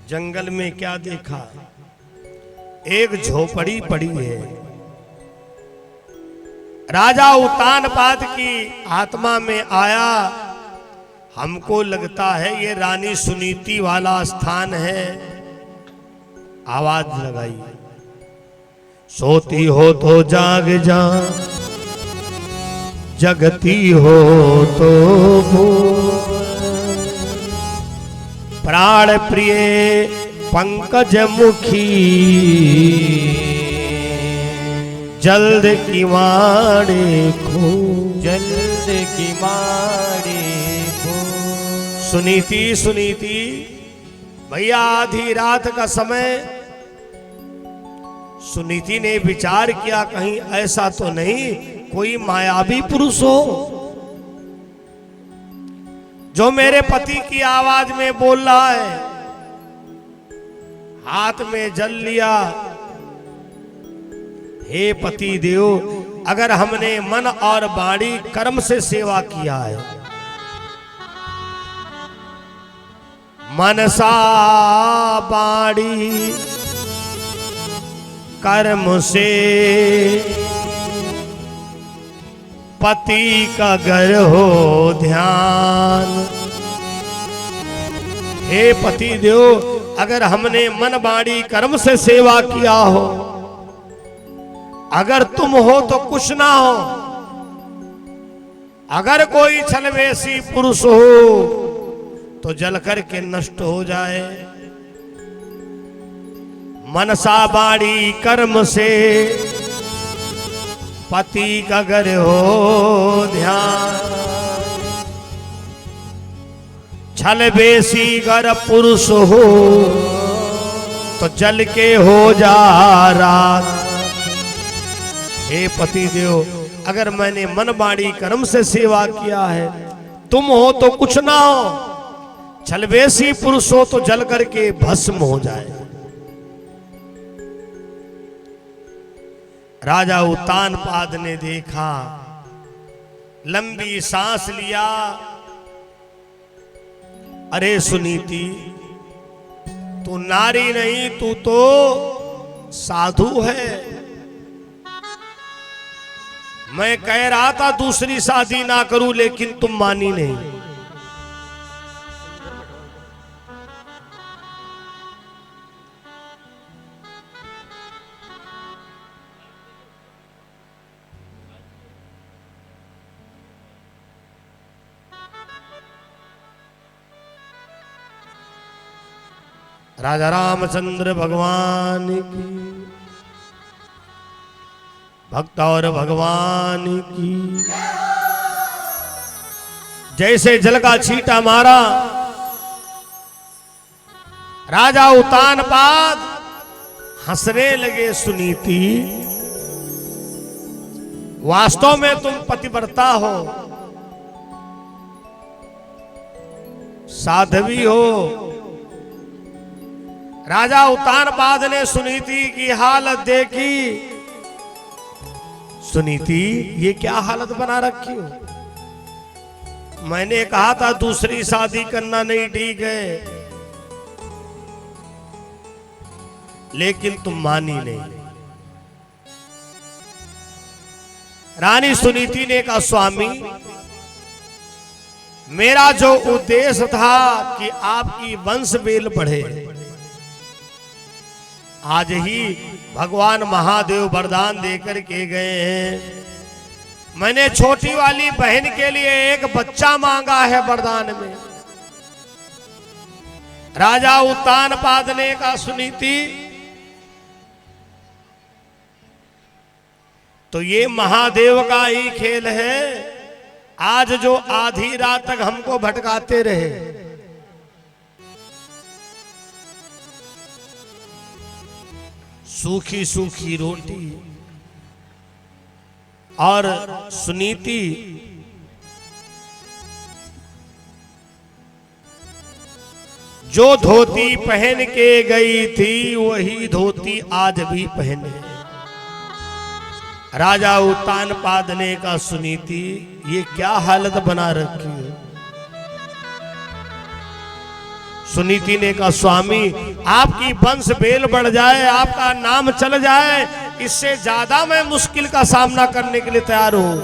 जंगल में क्या देखा, एक झोपड़ी पड़ी है। राजा उत्तानपाद की आत्मा में आया, हमको लगता है ये रानी सुनीति वाला स्थान है। आवाज लगाई, सोती हो तो जाग जा, जगती हो तो भूल, प्राण प्रिय पंकज मुखी, जल्द की माड़े खो, जल्द की माड़े खो। सुनीति सुनीति, भैया आधी रात का समय। सुनीति ने विचार किया, कहीं ऐसा तो नहीं कोई मायावी पुरुष हो जो मेरे पति की आवाज में बोल रहा है। हाथ में जल लिया, हे पति देव, अगर हमने मन और वाणी कर्म से सेवा किया है, मनसा वाणी कर्म से पति का घर हो ध्यान। हे पति देव, अगर हमने मन वाणी कर्म से सेवा किया हो, अगर तुम हो तो कुछ ना हो, अगर कोई छलवेशी पुरुष हो तो जल करके नष्ट हो जाए। मनसा वाणी कर्म से पति का घर हो ध्यान। छलवेशी गर पुरुष हो तो जल के हो जा रात। हे पति देव, अगर मैंने मन वाणी कर्म से सेवा किया है, तुम हो तो कुछ ना हो, छलवेशी पुरुष हो तो जल करके भस्म हो जाए। राजा उत्तानपाद ने देखा, लंबी सांस लिया, अरे सुनीति, तू नारी नहीं, तू तो साधु है। मैं कह रहा था दूसरी शादी ना करूं, लेकिन तुम मानी नहीं। राजा रामचंद्र भगवान की, भक्त और भगवान की। जैसे जल का छींटा मारा, राजा उतानपाद हंसने लगे। सुनीति, वास्तव में तुम पतिव्रता हो, साध्वी हो। राजा उतानपाद ने सुनीति की हालत देखी। सुनीति, ये क्या हालत बना रखी हो? मैंने कहा था दूसरी शादी करना नहीं ठीक है, लेकिन तुम मानी नहीं। रानी सुनीति ने कहा, स्वामी, मेरा जो उद्देश्य था कि आपकी वंश बेल बढ़े, आज ही भगवान महादेव वरदान देकर के गए हैं। मैंने छोटी वाली बहन के लिए एक बच्चा मांगा है वरदान में। राजा उतानपाद ने कहा, सुनीति, तो ये महादेव का ही खेल है। आज जो आधी रात तक हमको भटकाते रहे, सूखी सूखी रोटी और सुनीति जो धोती पहन के गई थी वही धोती आज भी पहने। राजा उतानपाद ने कहा, सुनीति, ये क्या हालत बना रखी है? सुनीति ने कहा, स्वामी, आपकी वंश बेल बढ़ जाए, आपका नाम चल जाए, इससे ज्यादा मैं मुश्किल का सामना करने के लिए तैयार हूं।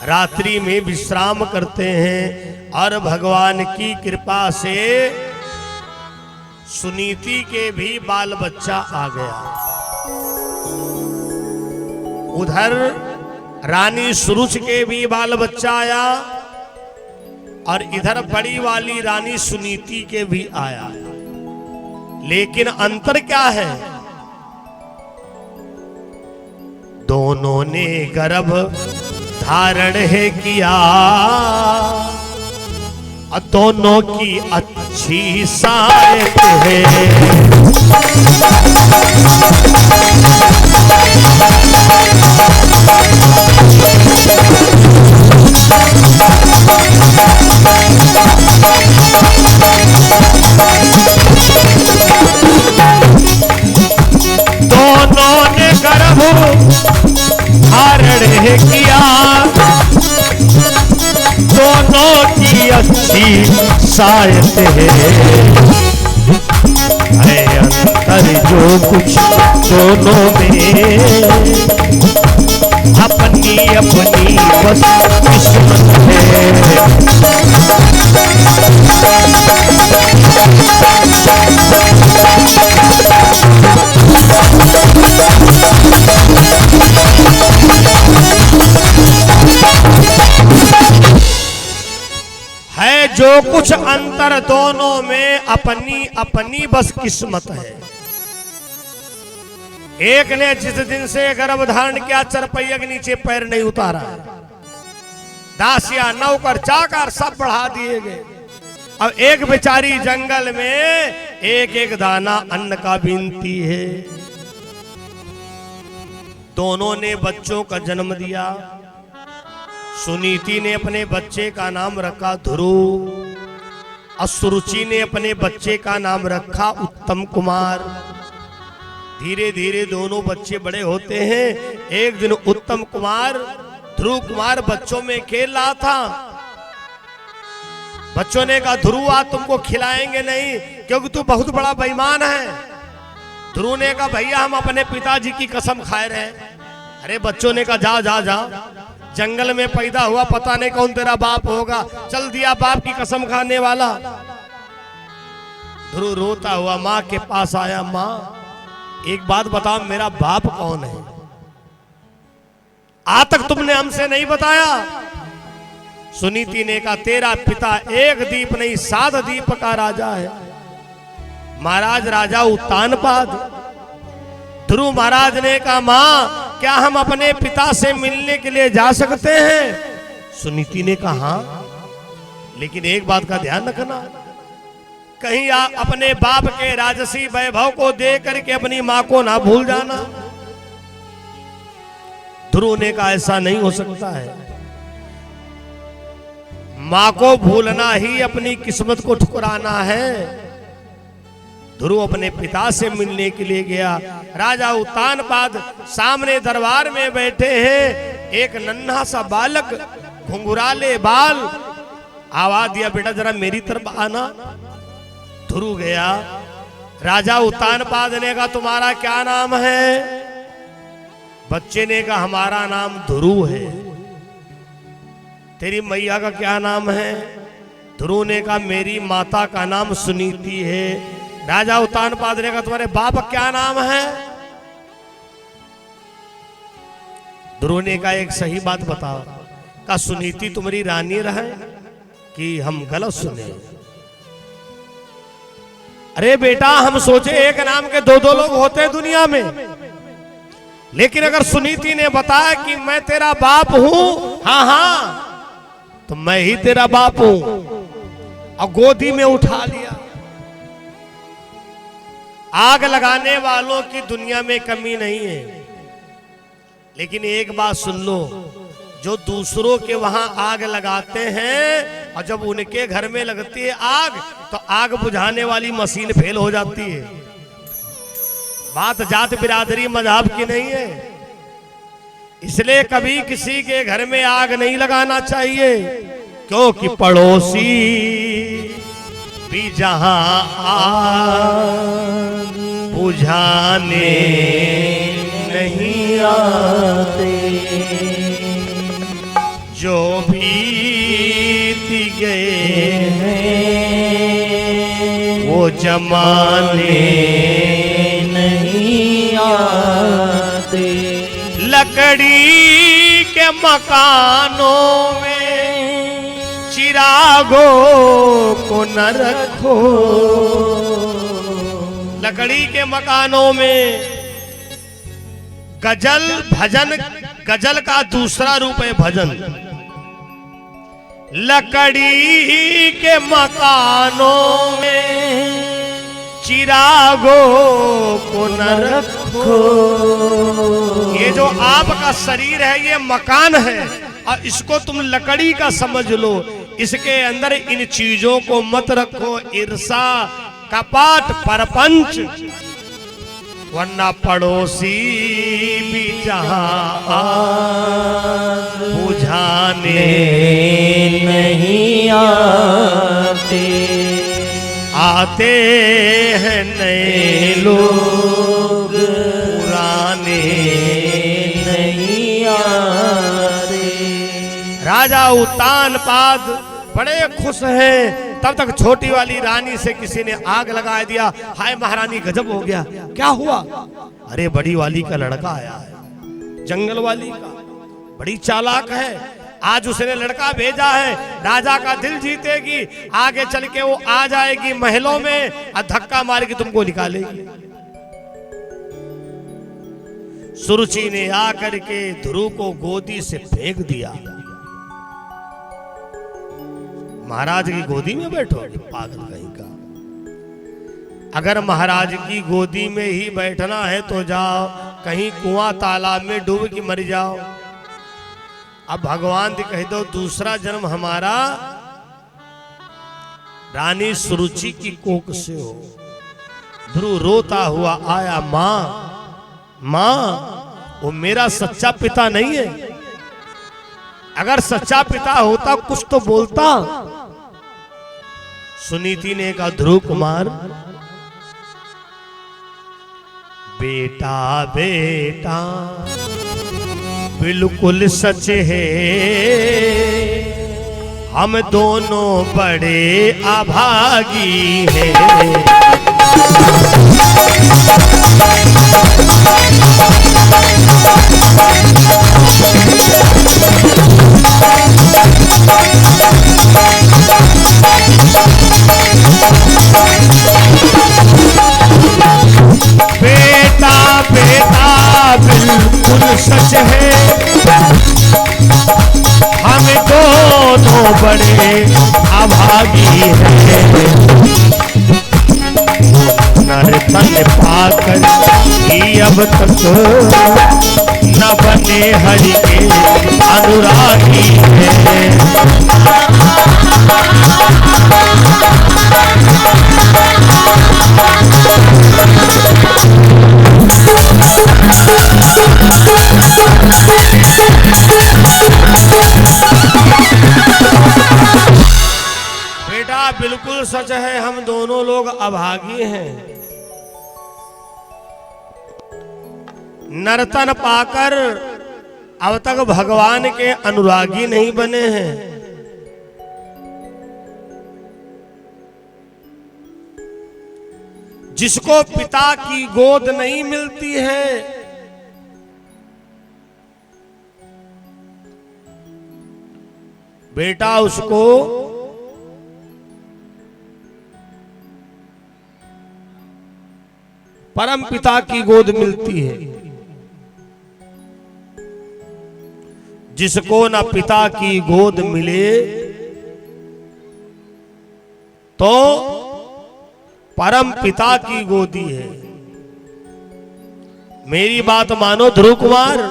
रात्रि में विश्राम करते हैं और भगवान की कृपा से सुनीति के भी बाल बच्चा आ गया। उधर रानी सुरुच के भी बाल बच्चा आया और इधर बड़ी वाली रानी सुनीति के भी आया। लेकिन अंतर क्या है? दोनों ने गर्भ धारण है किया और दोनों की अच्छी सायत है। दोनों ने गर्भ धारण है किया, दोनों की अच्छी सायत है अंतर जो कुछ दोनों में, अपनी अपनी बस किस्मत है। जो कुछ अंतर दोनों में अपनी अपनी बस किस्मत है। एक ने जिस दिन से गर्भ धारण किया, चरपैया के नीचे पैर नहीं उतारा। दासिया, नौकर, चाकर सब बढ़ा दिए गए। अब एक बेचारी जंगल में एक एक दाना अन्न का बीनती है। दोनों ने बच्चों का जन्म दिया। सुनीति ने अपने बच्चे का नाम रखा ध्रुव और सुरुचि ने अपने बच्चे का नाम रखा उत्तम कुमार। धीरे धीरे दोनों बच्चे बड़े होते हैं। एक दिन उत्तम कुमार ध्रुव कुमार बच्चों में खेल रहा था। बच्चों ने कहा, ध्रुव आज तुमको खिलाएंगे नहीं क्योंकि तू बहुत बड़ा बेईमान है। ध्रुव ने कहा, भैया हम अपने पिताजी की कसम खाए रहे। अरे बच्चों ने कहा, जा जा जा, जंगल में पैदा हुआ, पता नहीं कौन तेरा बाप होगा, चल दिया बाप की कसम खाने वाला। ध्रुव रोता हुआ माँ के पास आया। माँ एक बात बताओ, मेरा बाप कौन है? आज तक तुमने हमसे नहीं बताया। सुनीति ने कहा, तेरा पिता एक दीप नहीं 7 दीप का राजा है, महाराज राजा उतानपाद। ध्रुव महाराज ने कहा, मां क्या हम अपने पिता से मिलने के लिए जा सकते हैं? सुनीति ने कहा हाँ, लेकिन एक बात का ध्यान रखना, कहीं आप अपने बाप के राजसी वैभव को दे करके अपनी मां को ना भूल जाना। ध्रुव ने कहा ऐसा नहीं हो सकता है, मां को भूलना ही अपनी किस्मत को ठुकराना है। ध्रुव अपने पिता से मिलने के लिए गया। राजा उत्तानपाद सामने दरबार में बैठे हैं। एक नन्हा सा बालक, घुंघराले बाल, आवाज दिया, बेटा जरा मेरी तरफ आना। ध्रुव गया। राजा उत्तानपाद ने कहा तुम्हारा क्या नाम है? बच्चे ने कहा हमारा नाम ध्रुव है। तेरी मैया का क्या नाम है? ध्रुव ने कहा मेरी माता का नाम सुनीति है। राजा उत्तानपाद ने कहा तुम्हारे बाप का क्या नाम है? ध्रुव ने कहा एक सही बात बताओ। कहा सुनीति तुम्हारी रानी रहे कि हम गलत सुने? अरे बेटा हम सोचे एक नाम के दो दो लोग होते हैं दुनिया में, लेकिन अगर सुनीति ने बताया कि मैं तेरा बाप हूं, हाँ हाँ तो मैं ही तेरा बाप हूं, और गोदी में उठा लिया। आग लगाने वालों की दुनिया में कमी नहीं है, लेकिन एक बात सुन लो, जो दूसरों के वहां आग लगाते हैं और जब उनके घर में लगती है आग तो आग बुझाने वाली मशीन फेल हो जाती है। बात जात बिरादरी मजहब की नहीं है, इसलिए कभी किसी के घर में आग नहीं लगाना चाहिए, क्योंकि पड़ोसी भी जहां आग बुझाने नहीं आते, जो बीत गए हैं वो जमाने नहीं आते। लकड़ी के मकानों में चिरागों को न रखो। लकड़ी के मकानों में गजल भजन, गजल का दूसरा रूप है भजन। लकड़ी के मकानों में चिरागों को न रखो। ये जो आपका शरीर है ये मकान है, और इसको तुम लकड़ी का समझ लो। इसके अंदर इन चीजों को मत रखो, ईर्षा कपट परपंच, वरना पड़ोसी भी जहां आग बुझाने नहीं आते। आते हैं नए लोग, पुराने नहीं आते। राजा उत्तानपाद बड़े खुश हैं। तब तक छोटी वाली रानी से किसी ने आग लगा दिया। हाय महारानी गजब हो गया, क्या हुआ? अरे बड़ी वाली का लड़का आया है, जंगल वाली का, बड़ी चालाक है। आज उसने लड़का भेजा है, राजा का दिल जीतेगी, आगे चल के वो आ जाएगी महलों में और धक्का मार के तुमको निकालेगी। सुरुचि ने आकर के ध्रुव को गोदी से फेंक दिया। महाराज की गोदी में बैठोगे पागल कहीं का? अगर महाराज की गोदी में ही बैठना है तो जाओ कहीं कुआं तालाब में डूब के मर जाओ। अब भगवान से कह दो दूसरा जन्म हमारा रानी सुरुचि की कोख से हो। ध्रुव रोता हुआ आया, मां मां वो मेरा सच्चा पिता नहीं है। अगर सच्चा पिता होता कुछ तो बोलता। सुनीति ने कहा ध्रुव कुमार, बेटा बेटा बिल्कुल सच है, हम दोनों बड़े अभागी हैं। बेटा बेटा बिल्कुल सच है, हम दो बड़े अभागी है, नर्तन पाकर ही अब तक न बने हरि के अनुरागी है। बेटा बिल्कुल सच है, हम दोनों लोग अभागी हैं। नर्तन पाकर अब तक भगवान के अनुरागी नहीं बने हैं। जिसको पिता की गोद नहीं मिलती है, बेटा उसको परम पिता की गोद मिलती है। जिसको न पिता की गोद मिले तो परम पिता की गोदी है। मेरी बात मानो ध्रुव कुमार,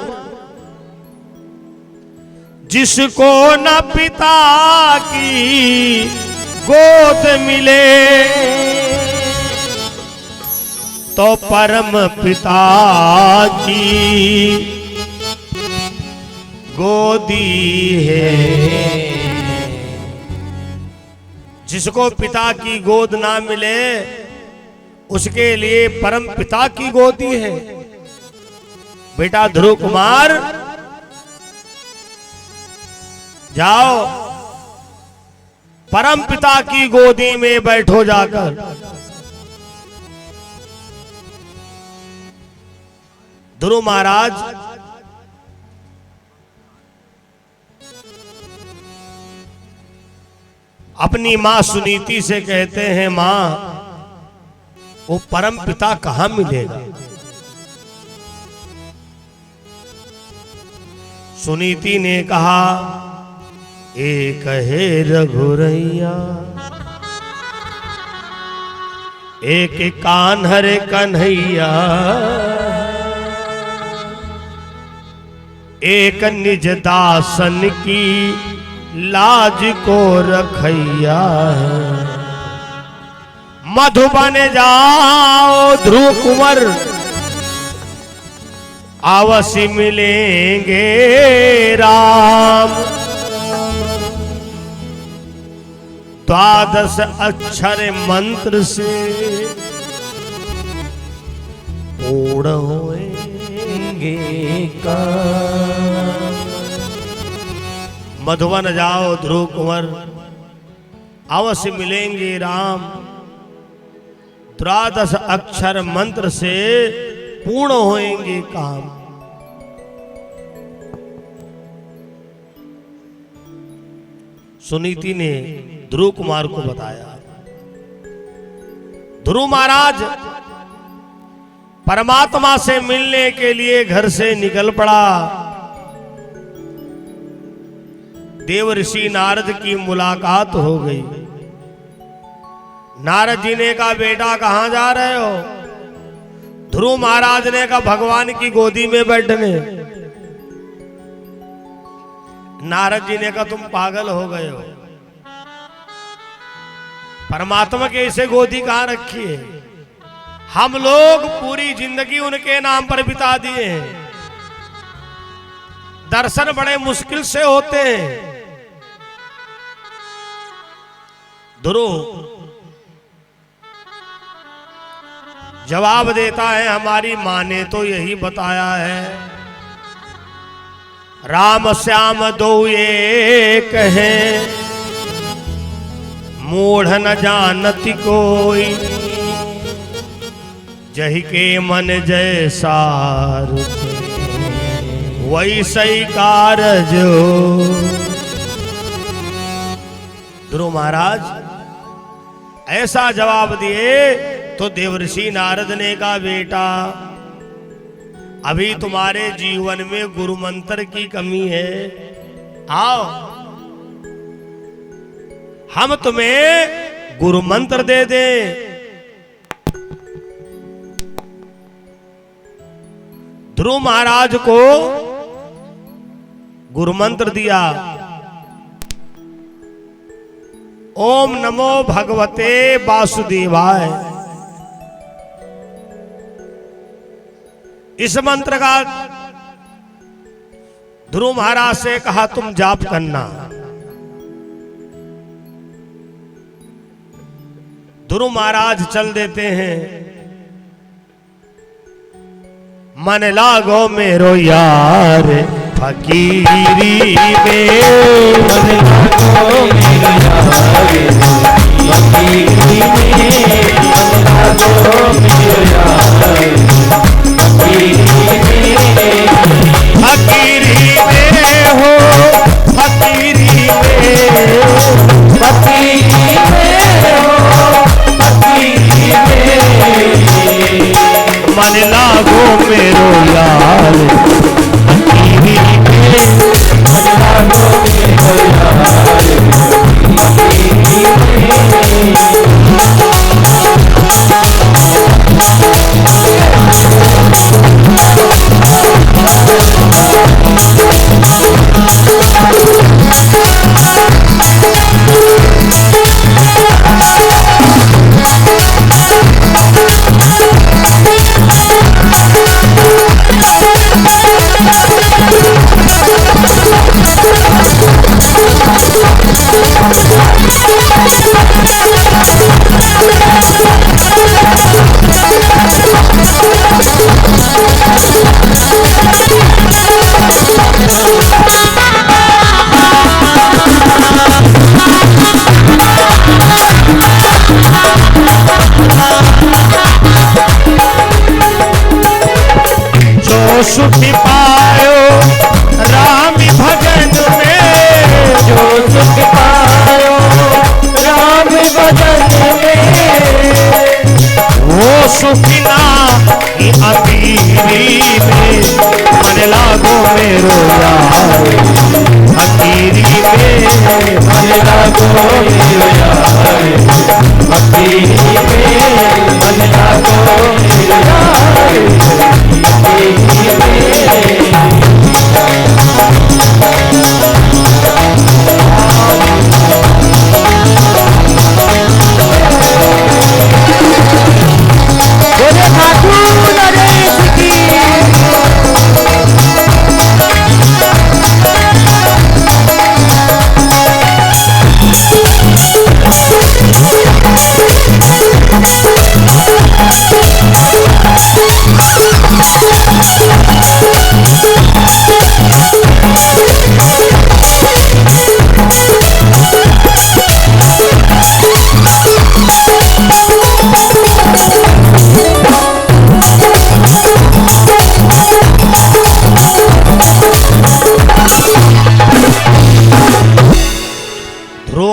जिसको न पिता की गोद मिले तो परम पिता की गोदी है। जिसको पिता की गोद ना मिले उसके लिए परम पिता की गोदी है। बेटा ध्रुव कुमार जाओ परम पिता की गोदी में बैठो जाकर। ध्रुव महाराज अपनी मां सुनीति से कहते हैं, मां वो परम पिता कहां मिलेगा। सुनीति ने कहा, एक है रघुरैया, एक कान्हर कन्हैया, एक निज दासन की लाज को रखैया है। मधुबन जाओ ध्रुव कुंवर, अवश्य मिलेंगे राम। 12 अक्षर मंत्र से पूर्ण होएंगे काम। मधुबन जाओ ध्रुव कुंवर, अवश्य मिलेंगे राम। 12 अक्षर मंत्र से पूर्ण होएंगे काम। सुनीति ने ध्रुव कुमार को बताया। ध्रुव महाराज परमात्मा से मिलने के लिए घर से निकल पड़ा। देव ऋषि नारद की मुलाकात हो गई। नारद जी ने कहा, बेटा कहां जा रहे हो। ध्रुव महाराज ने कहा, भगवान की गोदी में बैठने। नारद जी ने कहा, तुम पागल हो गए हो, परमात्मा के ऐसे गोदी कहां रखी है। हम लोग पूरी जिंदगी उनके नाम पर बिता दिए हैं। दर्शन बड़े मुश्किल से होते हैं। ध्रुव जवाब देता है, हमारी मां ने तो यही बताया है, राम श्याम दो एक है, मूढ़ न जानती कोई, जही के मन जैसा वैसा ही कारज हो। ध्रुव महाराज ऐसा जवाब दिए तो देवर्षि नारद ने कहा, बेटा अभी तुम्हारे जीवन में गुरु मंत्र की कमी है। आओ हम तुम्हें गुरु मंत्र दे दें। ध्रुव महाराज को गुरु मंत्र दिया, ओम नमो भगवते वासुदेवाय। इस मंत्र का ध्रुव महाराज से कहा तुम जाप करना। ध्रुव महाराज चल देते हैं। मन लागो मेरो यार फकीरी में, मन लागो मेरो यार फकीरी में, मन लागो मेरो यार फकीरी में हो, फकीरी में, फकीरी में हो, फकीरी में, मन लागो मेरो यार फकीरी में, मन लागो मेरो यार फकीरी में। सुखी पायो राम भजन में, जो सुख पायो राम भजन में, वो सुखी ना अमीरी में, मन लागो मेरो यार फकीरी में, मन लागो मेरो यार फकीरी में, मन लागो मेरो यार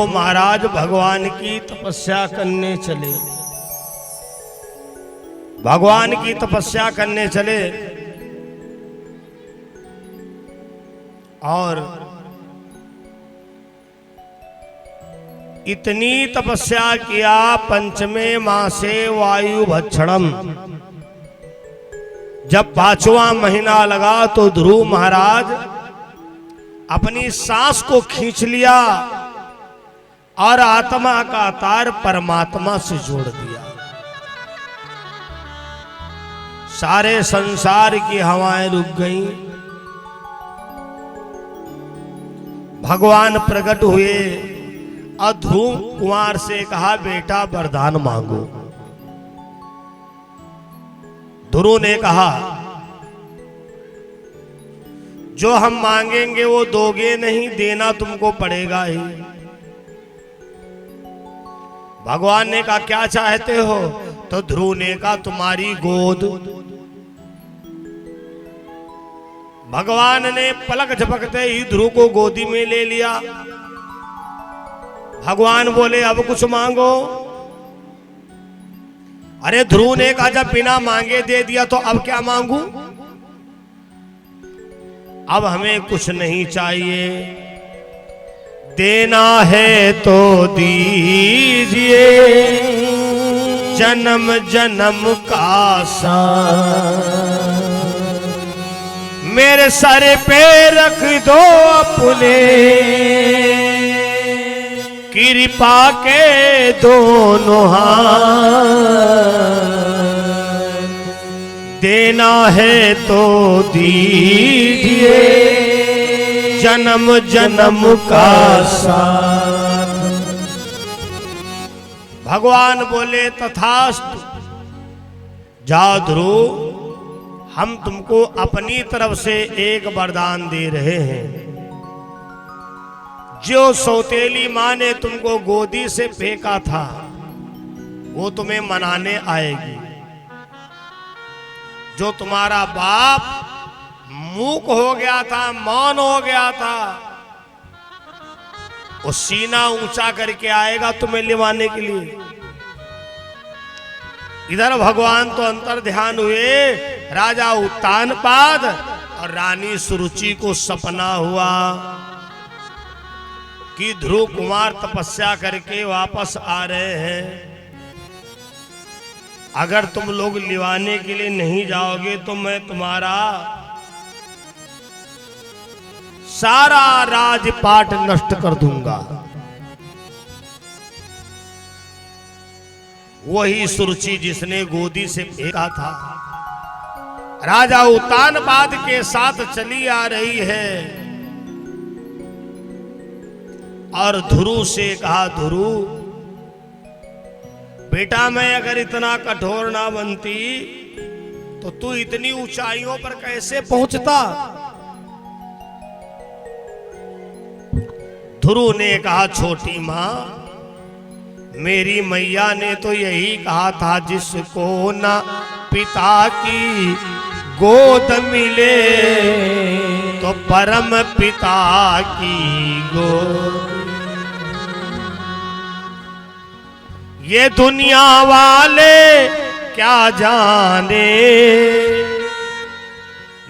महाराज भगवान की तपस्या करने चले। भगवान की तपस्या करने चले और इतनी तपस्या किया, पंचमे मासे वायु भक्षणम। जब 5वां महीना लगा तो ध्रुव महाराज अपनी सांस को खींच लिया और आत्मा का तार परमात्मा से जोड़ दिया। सारे संसार की हवाएं रुक गईं। भगवान प्रकट हुए और ध्रुव कुमार से कहा, बेटा वरदान मांगो। ध्रुव ने कहा, जो हम मांगेंगे वो दोगे नहीं, देना तुमको पड़ेगा ही। भगवान ने कहा, क्या चाहते हो? तो ध्रुव ने कहा, तुम्हारी गोद। भगवान ने पलक झपकते ही ध्रुव को गोदी में ले लिया। भगवान बोले, अब कुछ मांगो। अरे ध्रुव ने कहा, जब बिना मांगे दे दिया तो अब क्या मांगू? अब हमें कुछ नहीं चाहिए, देना है तो दीजिए जन्म जन्म का साथ, मेरे सर पे रख दो अपने कृपा के दोनों हाथ, देना है तो दीजिए जन्म जन्म का साथ। भगवान बोले तथास्तु, जाओ ध्रुव, हम तुमको अपनी तरफ से एक वरदान दे रहे हैं। जो सौतेली माँ ने तुमको गोदी से फेंका था वो तुम्हें मनाने आएगी। जो तुम्हारा बाप मूक हो गया था, मौन हो गया था, वो सीना ऊंचा करके आएगा तुम्हें लिवाने के लिए। इधर भगवान तो अंतर ध्यान हुए, राजा उत्तानपाद और रानी सुरुचि को सपना हुआ कि ध्रुव कुमार तपस्या करके वापस आ रहे हैं। अगर तुम लोग लिवाने के लिए नहीं जाओगे तो मैं तुम्हारा सारा राजपाट नष्ट कर दूंगा। वही सुरुचि जिसने गोदी से फेंका था राजा उत्तानपाद के साथ चली आ रही है और ध्रुव से कहा, ध्रुव बेटा, मैं अगर इतना कठोर ना बनती तो तू इतनी ऊंचाइयों पर कैसे पहुंचता। ध्रुव ने कहा, छोटी मां, मेरी मैया ने तो यही कहा था, जिसको ना पिता की गोद मिले तो परम पिता की गोद। ये दुनिया वाले क्या जाने,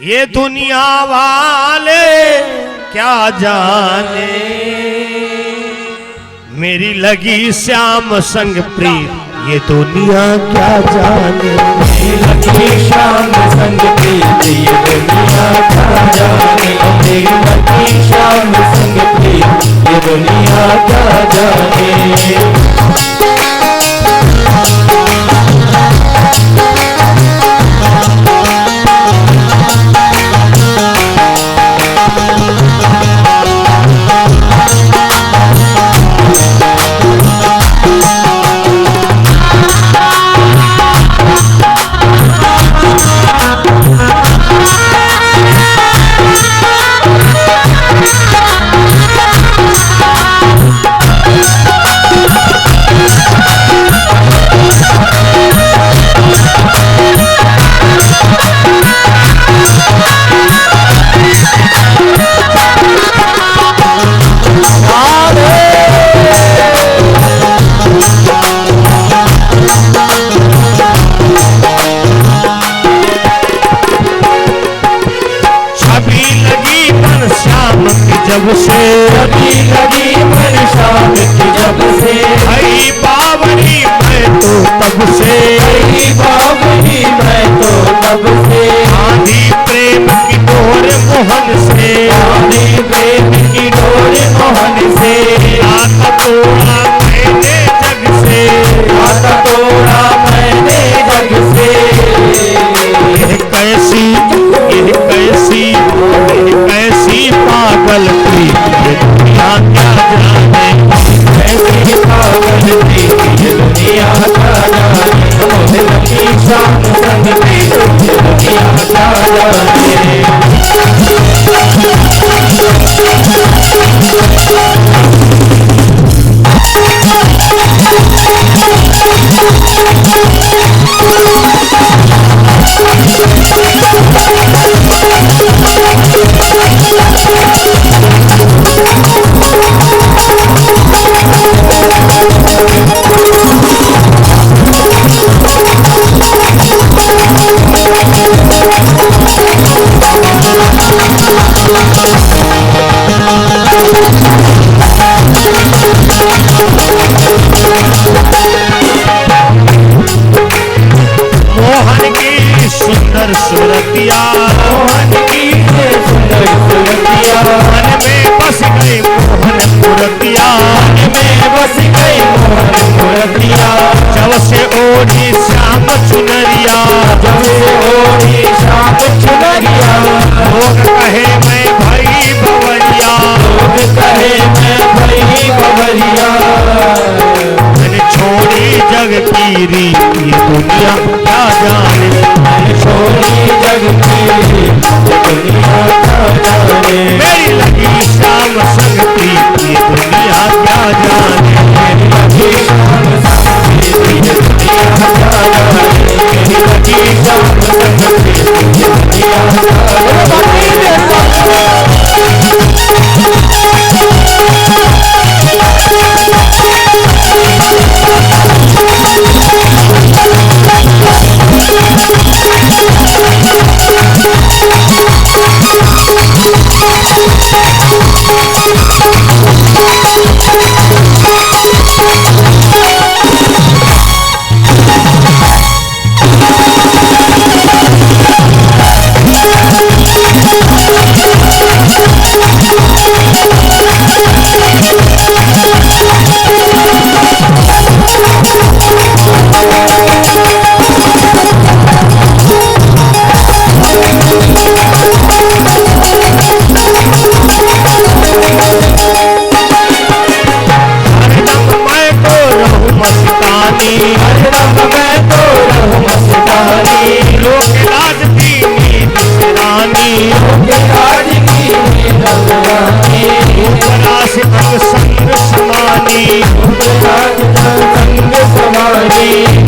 ये दुनिया वाले क्या जाने, मेरी लगी श्याम संग प्रीत, ये दुनिया क्या जाने, मेरी लगी श्याम संग प्रीत, ये दुनिया क्या जाने, मेरी लगी श्याम संग प्रीत, ये दुनिया क्या जाने। जब से अभी लगी मन शाम की, जब से आई बावरी मैं तो तब से, आई बावरी मैं तो तब से, आंधी प्रेम की डोर मोहन से, आंधी प्रेम की डोर मोहन से, नाता तोड़ा मैंने जग से, नाता तोड़ा मैंने जग से। यह कैसी पागल थी, ये दुनिया क्या जाने, कैसी पागल थी ये दुनिया क्या जाने, मोह लगी श्याम संग प्रीत, ये दुनिया मोहन की सुंदर सूरतिया, मोहन की सुंदर सूरतिया, मन में बस गए मोहन मूर्तिया, मन में बस गई मोहन मूर्तिया। जब से ओढ़ी श्याम चुनरिया, जब से ओढ़ी श्याम चुनरिया, लोग कहे मैं भाई बवरिया, लोग कहे मैं भई बबरिया। मैंने छोड़ी जग की रीत ये दुनिया क्या जाने, मैंने छोड़ी जग की दुनिया क्या जाने। मेरी लगी श्याम संग प्रीत ये दुनिया क्या जाने, मेरी लगी शाम संग प्रीत ये दुनिया क्या जाने। मेरी लगी शाम संग प्रीत ये दुनिया क्या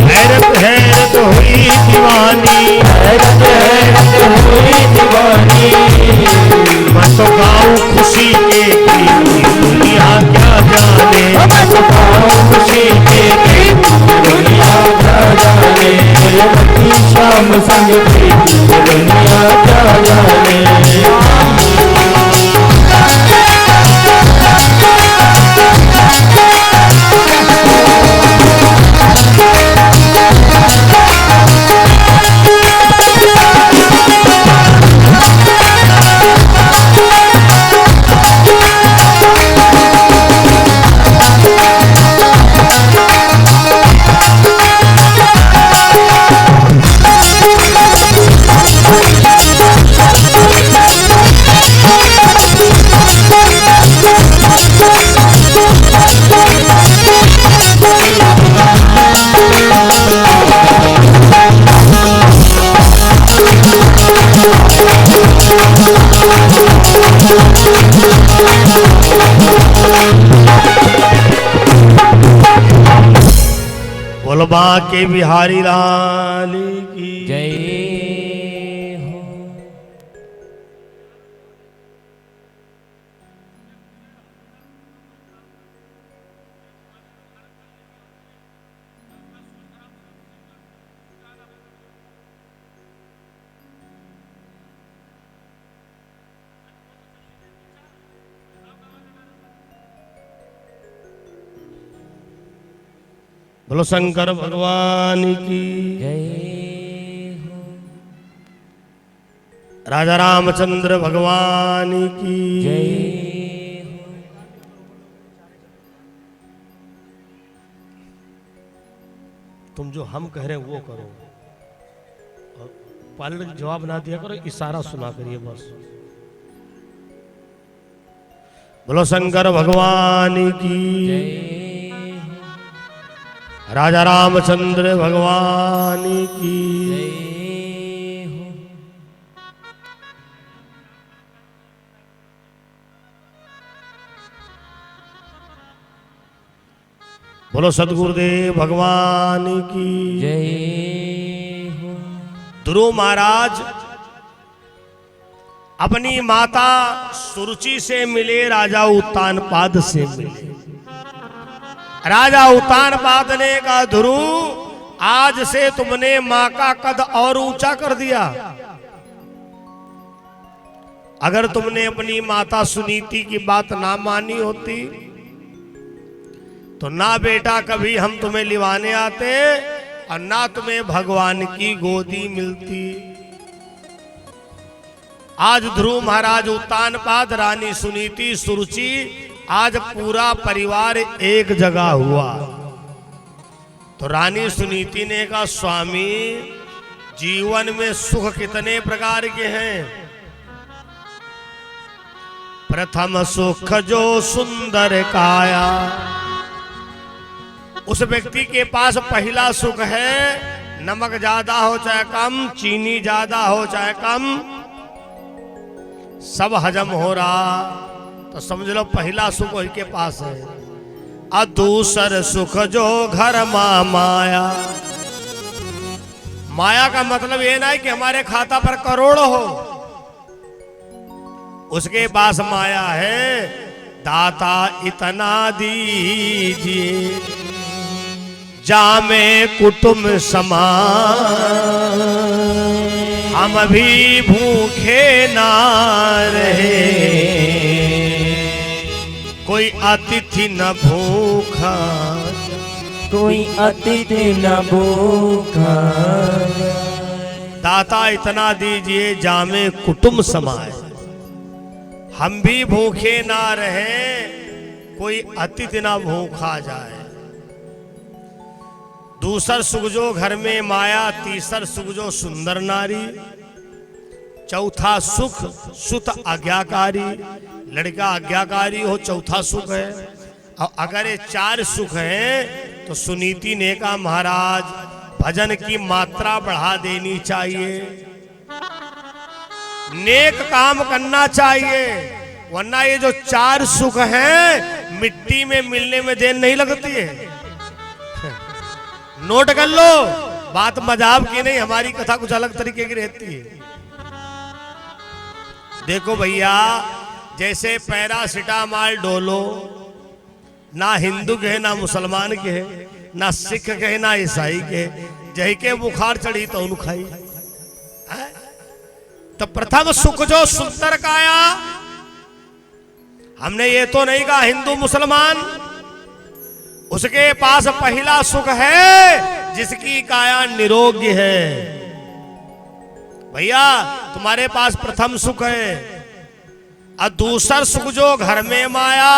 हैरत हैरत हुई दीवानी, हैरत हैरत हुई दीवानी। मैं तो गाऊं खुशी के गीत दुनिया क्या जाने, मैं तो गाऊं खुशी के गीत दुनिया क्या जाने। मेरे पति श्याम संग प्रीत दुनिया क्या जाने। बोलबा के बिहारी लाल की जय हो। बोलो शंकर भगवान की जय हो। राजा रामचंद्र भगवान की जय हो। तुम जो हम कह रहे हैं वो करो, और पायलट जवाब ना दिया करो, इशारा सुना करिए बस। बोलो शंकर भगवान की जय राजा रामचंद्र भगवान की हो। बोलो सदगुरुदेव भगवान की जय हो। ध्रुव महाराज अपनी माता सुरुचि से मिले, राजा उत्तानपाद से मिले। राजा उत्तानपाद ने कहा, ध्रुव आज से तुमने मां का कद और ऊंचा कर दिया। अगर तुमने अपनी माता सुनीति की बात ना मानी होती तो ना बेटा कभी हम तुम्हें लिवाने आते और ना तुम्हें भगवान की गोदी मिलती। आज ध्रुव महाराज, उत्तानपाद, रानी सुनीति, सुरुचि, आज पूरा परिवार एक जगह हुआ। तो रानी सुनीति ने कहा, स्वामी जीवन में सुख कितने प्रकार के हैं। प्रथम सुख जो सुंदर काया, उस व्यक्ति के पास पहला सुख है, नमक ज्यादा हो चाहे कम, चीनी ज्यादा हो चाहे कम, सब हजम हो रहा, तो समझ लो पहला सुख वही के पास है। और दूसर सुख जो घर माया, माया का मतलब ये नहीं कि हमारे खाता पर करोड़ हो, उसके पास माया है, दाता इतना दीजिए जामे कुटुंब समान, हम भी भूखे ना रहे, कोई अतिथि न भूखा, कोई अतिथि न भूखा। दाता इतना दीजिए जामे कुटुंब समाए, हम भी भूखे ना रहे, कोई अतिथि ना भूखा जाए। दूसर सुख जो घर में माया, तीसर सुख जो सुंदर नारी, चौथा सुख सुत आज्ञाकारी, लड़का आज्ञाकारी हो चौथा सुख है। और अगर ये चार सुख हैं तो सुनीति ने कहा, महाराज भजन की मात्रा बढ़ा देनी चाहिए, नेक काम करना चाहिए, वरना ये जो चार सुख हैं मिट्टी में मिलने में देर नहीं लगती है। नोट कर लो, बात मजाक की नहीं, हमारी कथा कुछ अलग तरीके की रहती है। देखो भैया, जैसे पैरासिटामॉल डोलो, ना हिंदू के है ना मुसलमान के है, ना सिख के है ना ईसाई के, जही के बुखार चढ़ी तो उन खाई। तो प्रथम सुख जो सुंदर काया, हमने ये तो नहीं कहा हिंदू मुसलमान, उसके पास पहला सुख है जिसकी काया निरोग्य है। भैया तुम्हारे पास प्रथम सुख है। और दूसरा सुख जो घर में माया,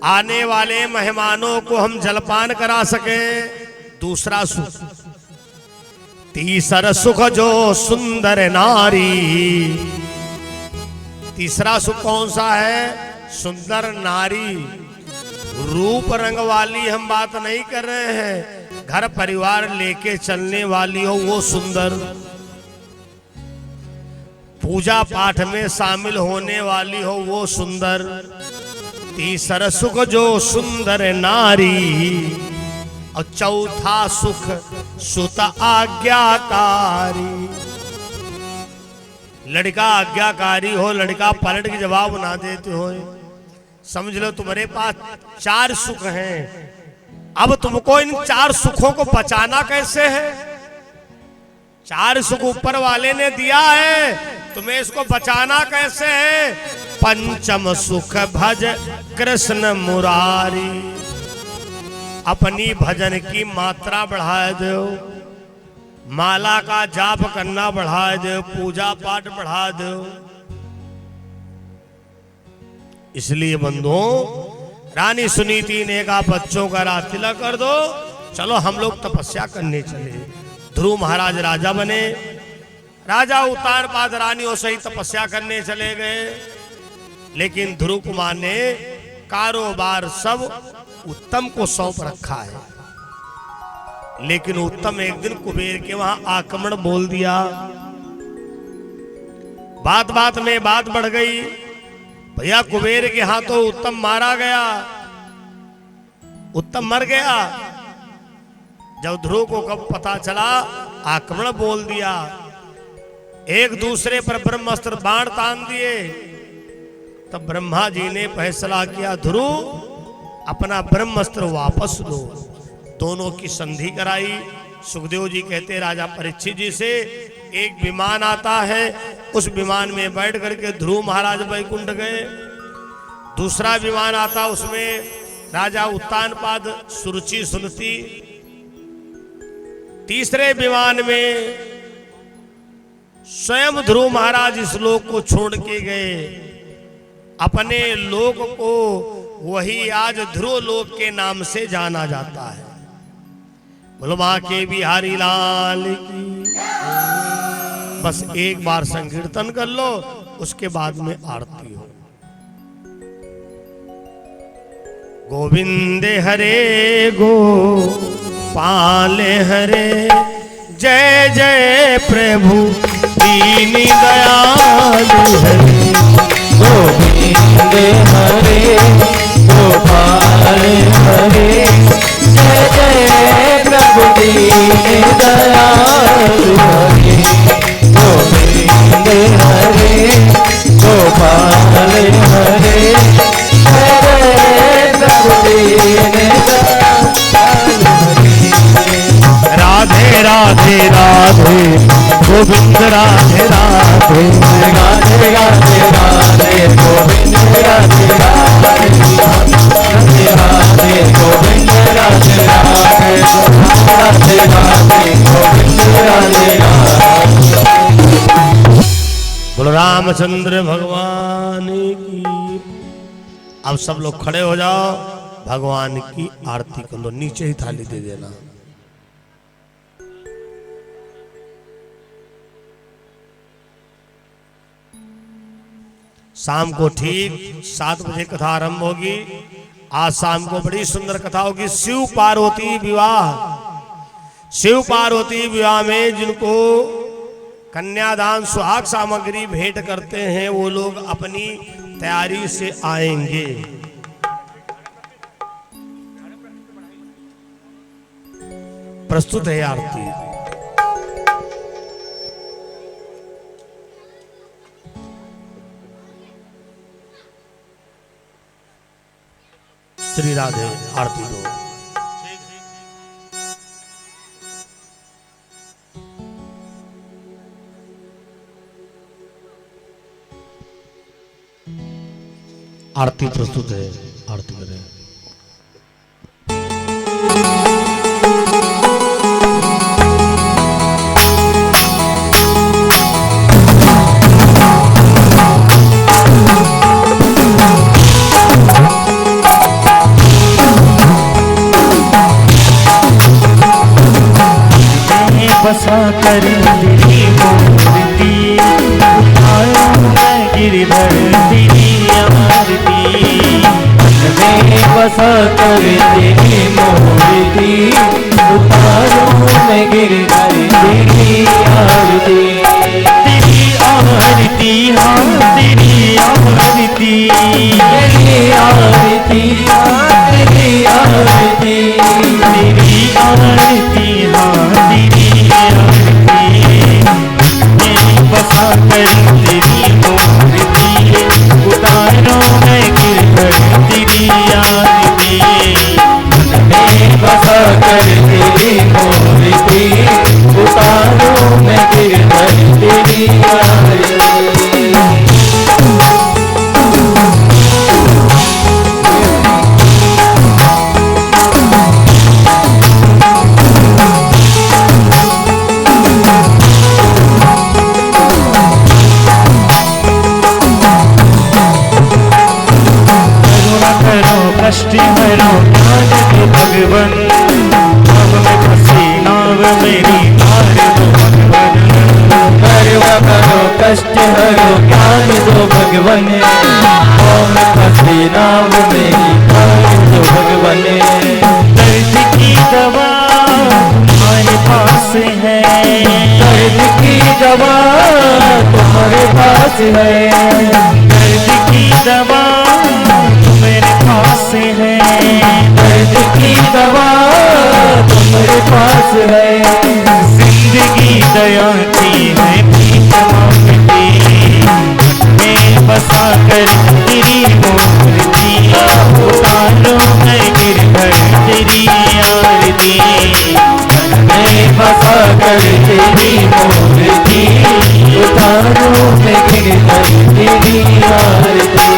आने वाले मेहमानों को हम जलपान करा सके, दूसरा सुख। तीसरा सुख जो सुंदर नारी, तीसरा सुख कौन सा है? सुंदर नारी। रूप रंग वाली हम बात नहीं कर रहे हैं, घर परिवार लेके चलने वाली हो वो सुंदर, पूजा पाठ में शामिल होने वाली हो वो सुंदर। तीसरा सुख जो सुंदर नारी, और चौथा सुख सुत आज्ञाकारी। लड़का आज्ञाकारी हो, लड़का पलट के जवाब ना देते हो, समझ लो तुम्हारे पास चार सुख हैं। अब तुमको इन चार सुखों को बचाना कैसे है? चार सुख ऊपर वाले ने दिया है, तुम्हें इसको बचाना कैसे है? पंचम सुख भज कृष्ण मुरारी, अपनी भजन की मात्रा बढ़ा दो, माला का जाप करना बढ़ा दो, पूजा पाठ बढ़ा दो। इसलिए बंधुओं, रानी सुनीति ने कहा बच्चों का रात तिलक कर दो, चलो हम लोग तपस्या करने चले। ध्रुव महाराज राजा बने, राजा उत्तानपाद रानियों से ही तपस्या करने चले गए। लेकिन ध्रुव कुमार ने कारोबार सब उत्तम को सौंप रखा है। लेकिन उत्तम एक दिन कुबेर के वहां आक्रमण बोल दिया, बात बात में बात बढ़ गई। भैया कुबेर के हाथों उत्तम मारा गया, उत्तम मर गया। जब ध्रुव को कब पता चला, आक्रमण बोल दिया, एक दूसरे पर ब्रह्मास्त्र बाण तान दिए। तब ब्रह्मा जी ने फैसला किया, ध्रुव अपना ब्रह्मास्त्र वापस लो। दोनों की संधि कराई। सुखदेव जी कहते राजा परीक्षित जी से, एक विमान आता है, उस विमान में बैठ करके ध्रुव महाराज वैकुंठ गए। दूसरा विमान आता, उसमें राजा उत्तानपाद सुरुचि सुनती। तीसरे विमान में स्वयं ध्रुव महाराज इस लोक को छोड़ के गए, अपने लोक को वही आज ध्रुव लोक के नाम से जाना जाता है। बोलो मां के बिहारी लाल की। बस एक बार संकीर्तन कर लो, उसके बाद में आरती हो। गोविंद हरे गोपाल हरे, जय जय प्रभु दीन दयाल हरे। गोविंद हरे गोपाल हरे, जय जय प्रभु दीन दयाल हरे। गोविंद हरे गोपाल हरे, जय जय प्रभु दीन दयाल हरे। राधे राधे राधे गोविंद राधे राधे, राधे राधे राधे गोविंद राधे राधे, राधे राधे गोविंद राधे राधे, राधे राधे गोविंद राधे राधे। बोलो रामचंद्र भगवान की। अब सब लोग खड़े हो जाओ, भगवान की आरती कर लो। नीचे ही थाली दे देना। शाम को ठीक 7 बजे कथा आरंभ होगी। आज शाम को बड़ी सुंदर कथा होगी, शिव पार्वती विवाह। शिव पार्वती विवाह में जिनको कन्यादान सुहाग सामग्री भेंट करते हैं, वो लोग अपनी तैयारी से आएंगे। प्रस्तुत है आरती। श्री राधे आरती दो। आरती प्रस्तुत है, आरती करें। बसा कर तेरी मूर्ति, आया मैं गिरधर तेरी आरती। मैं बसा कर तेरी मूर्ति, उतारूं मैं गिरधर तेरी आरती। तेरी आरती हाँ तेरी आरती, तेरी आरती हाँ तेरी आरती, तेरी आरती हाँ तेरी आरती। बसा कर तेरी मूर्ति, उतारो मैं गिरधर तेरी आरती। मैं बसा कर तेरी मूर्ति, उतारो मैं गिरधर तेरी आरती। कष्ट हरो ज्ञान के भगवन, नाव में फंसी नाव मेरी तार दो भगवन। करवा करो कष्ट हरो ज्ञान दो भगवन, नाव में फंसी नाव मेरी तार दो भगवन। दर्द की दवा तुम्हारे पास है, दर्द की दवा तुम्हारे पास है, दर्द की दवा मेरे पास है, दर्द की दवा तुम्हारे पास है। जिंदगी दया की है भीख मांगती, मैं बसा कर तेरी मूर्ति, उतारो मैं गिरधर तेरी आरती। मैं बसा कर तेरी मूर्ति, उतारो मैं गिरधर तेरी आरती।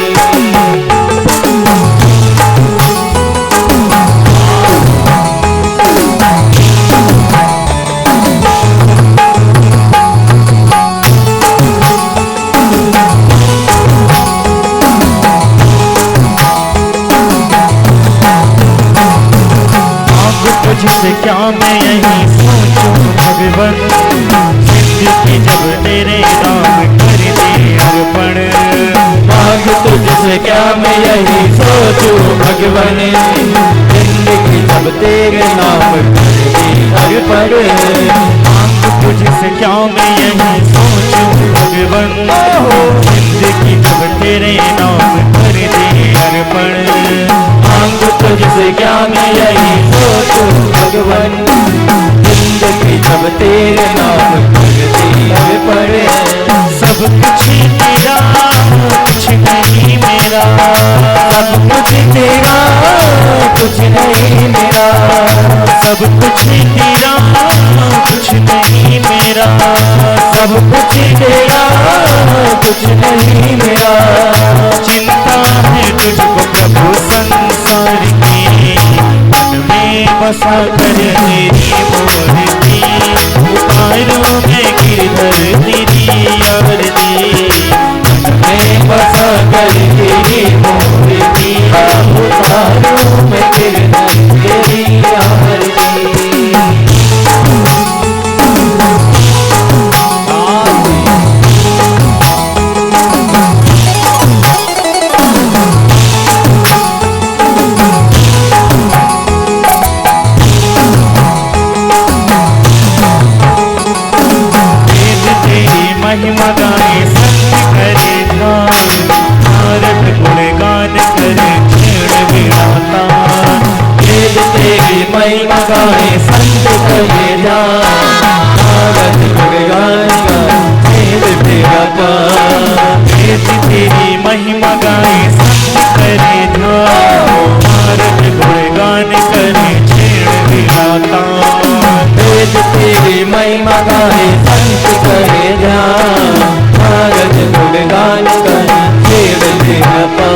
तेरे नाम कर दी अर्पण। मांग तुझसे क्या मैं यही सोचूं भगवन, जिंदगी जब तेरे नाम कर दी अर्पण। मांग तुझसे क्या मैं यही सोचूं भगवन, जिंदगी जब तेरे नाम कर दी अर्पण। सब कुछ तेरा कुछ नहीं मेरा, सब कुछ तेरा कुछ नहीं मेरा, सब कुछ तेरा कुछ नहीं मेरा, सब कुछ तेरा कुछ नहीं मेरा। चिंता है तुझको प्रभु संसार की, मन में बसा कर तेरी मूर्ति। उतारूं मैं गिरधर तेरी आरती, मन में बसा कर तेरी मूर्ति। उतारूं मैं गिरधर तेरी आरती। महिमा गाए संत करे ध्यान, नारद गुणगान करे क्षीण विराता। वेद तेरी महिमा गाए संत करे ध्यान, नारद गुणगान करे क्षीण विराता। वेद तेरी महिमा गाए संत करे ध्यान, नारद गुणगान करे क्षीण विराता। वेद तेरी महिमा गाए संत करे ध्यान, नारद गुणगान करे क्षीण विराता।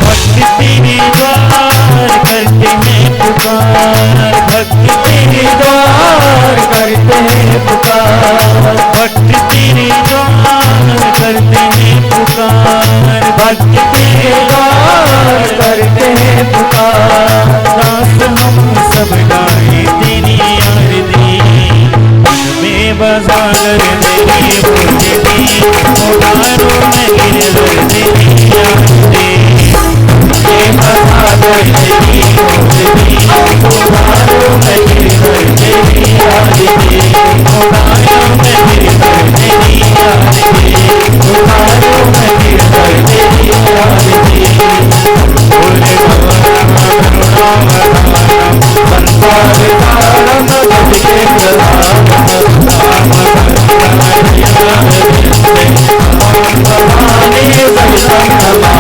भक्त तेरे द्वार करते हैं पुकार, भक्त तेरे द्वार करते हैं पुकार, भक्त तेरे द्वार करते हैं पुकार, भक्त तेरे द्वार करते हैं पुकार। दास हम सब गाए तेरी आरती, में बसा कर तेरी मूर्ति। उतारूं मैं गिरधर तेरी आरती, में बसा कर तेरी मूर्ति। उतारूं मैं गिरधर तेरी आरती, उतारूं मैं गिरधर तेरी आरती, उतारूं मैं गिरधर तेरी आरती। बोले संसारकारम भजते प्रधानम, भवानी सहितं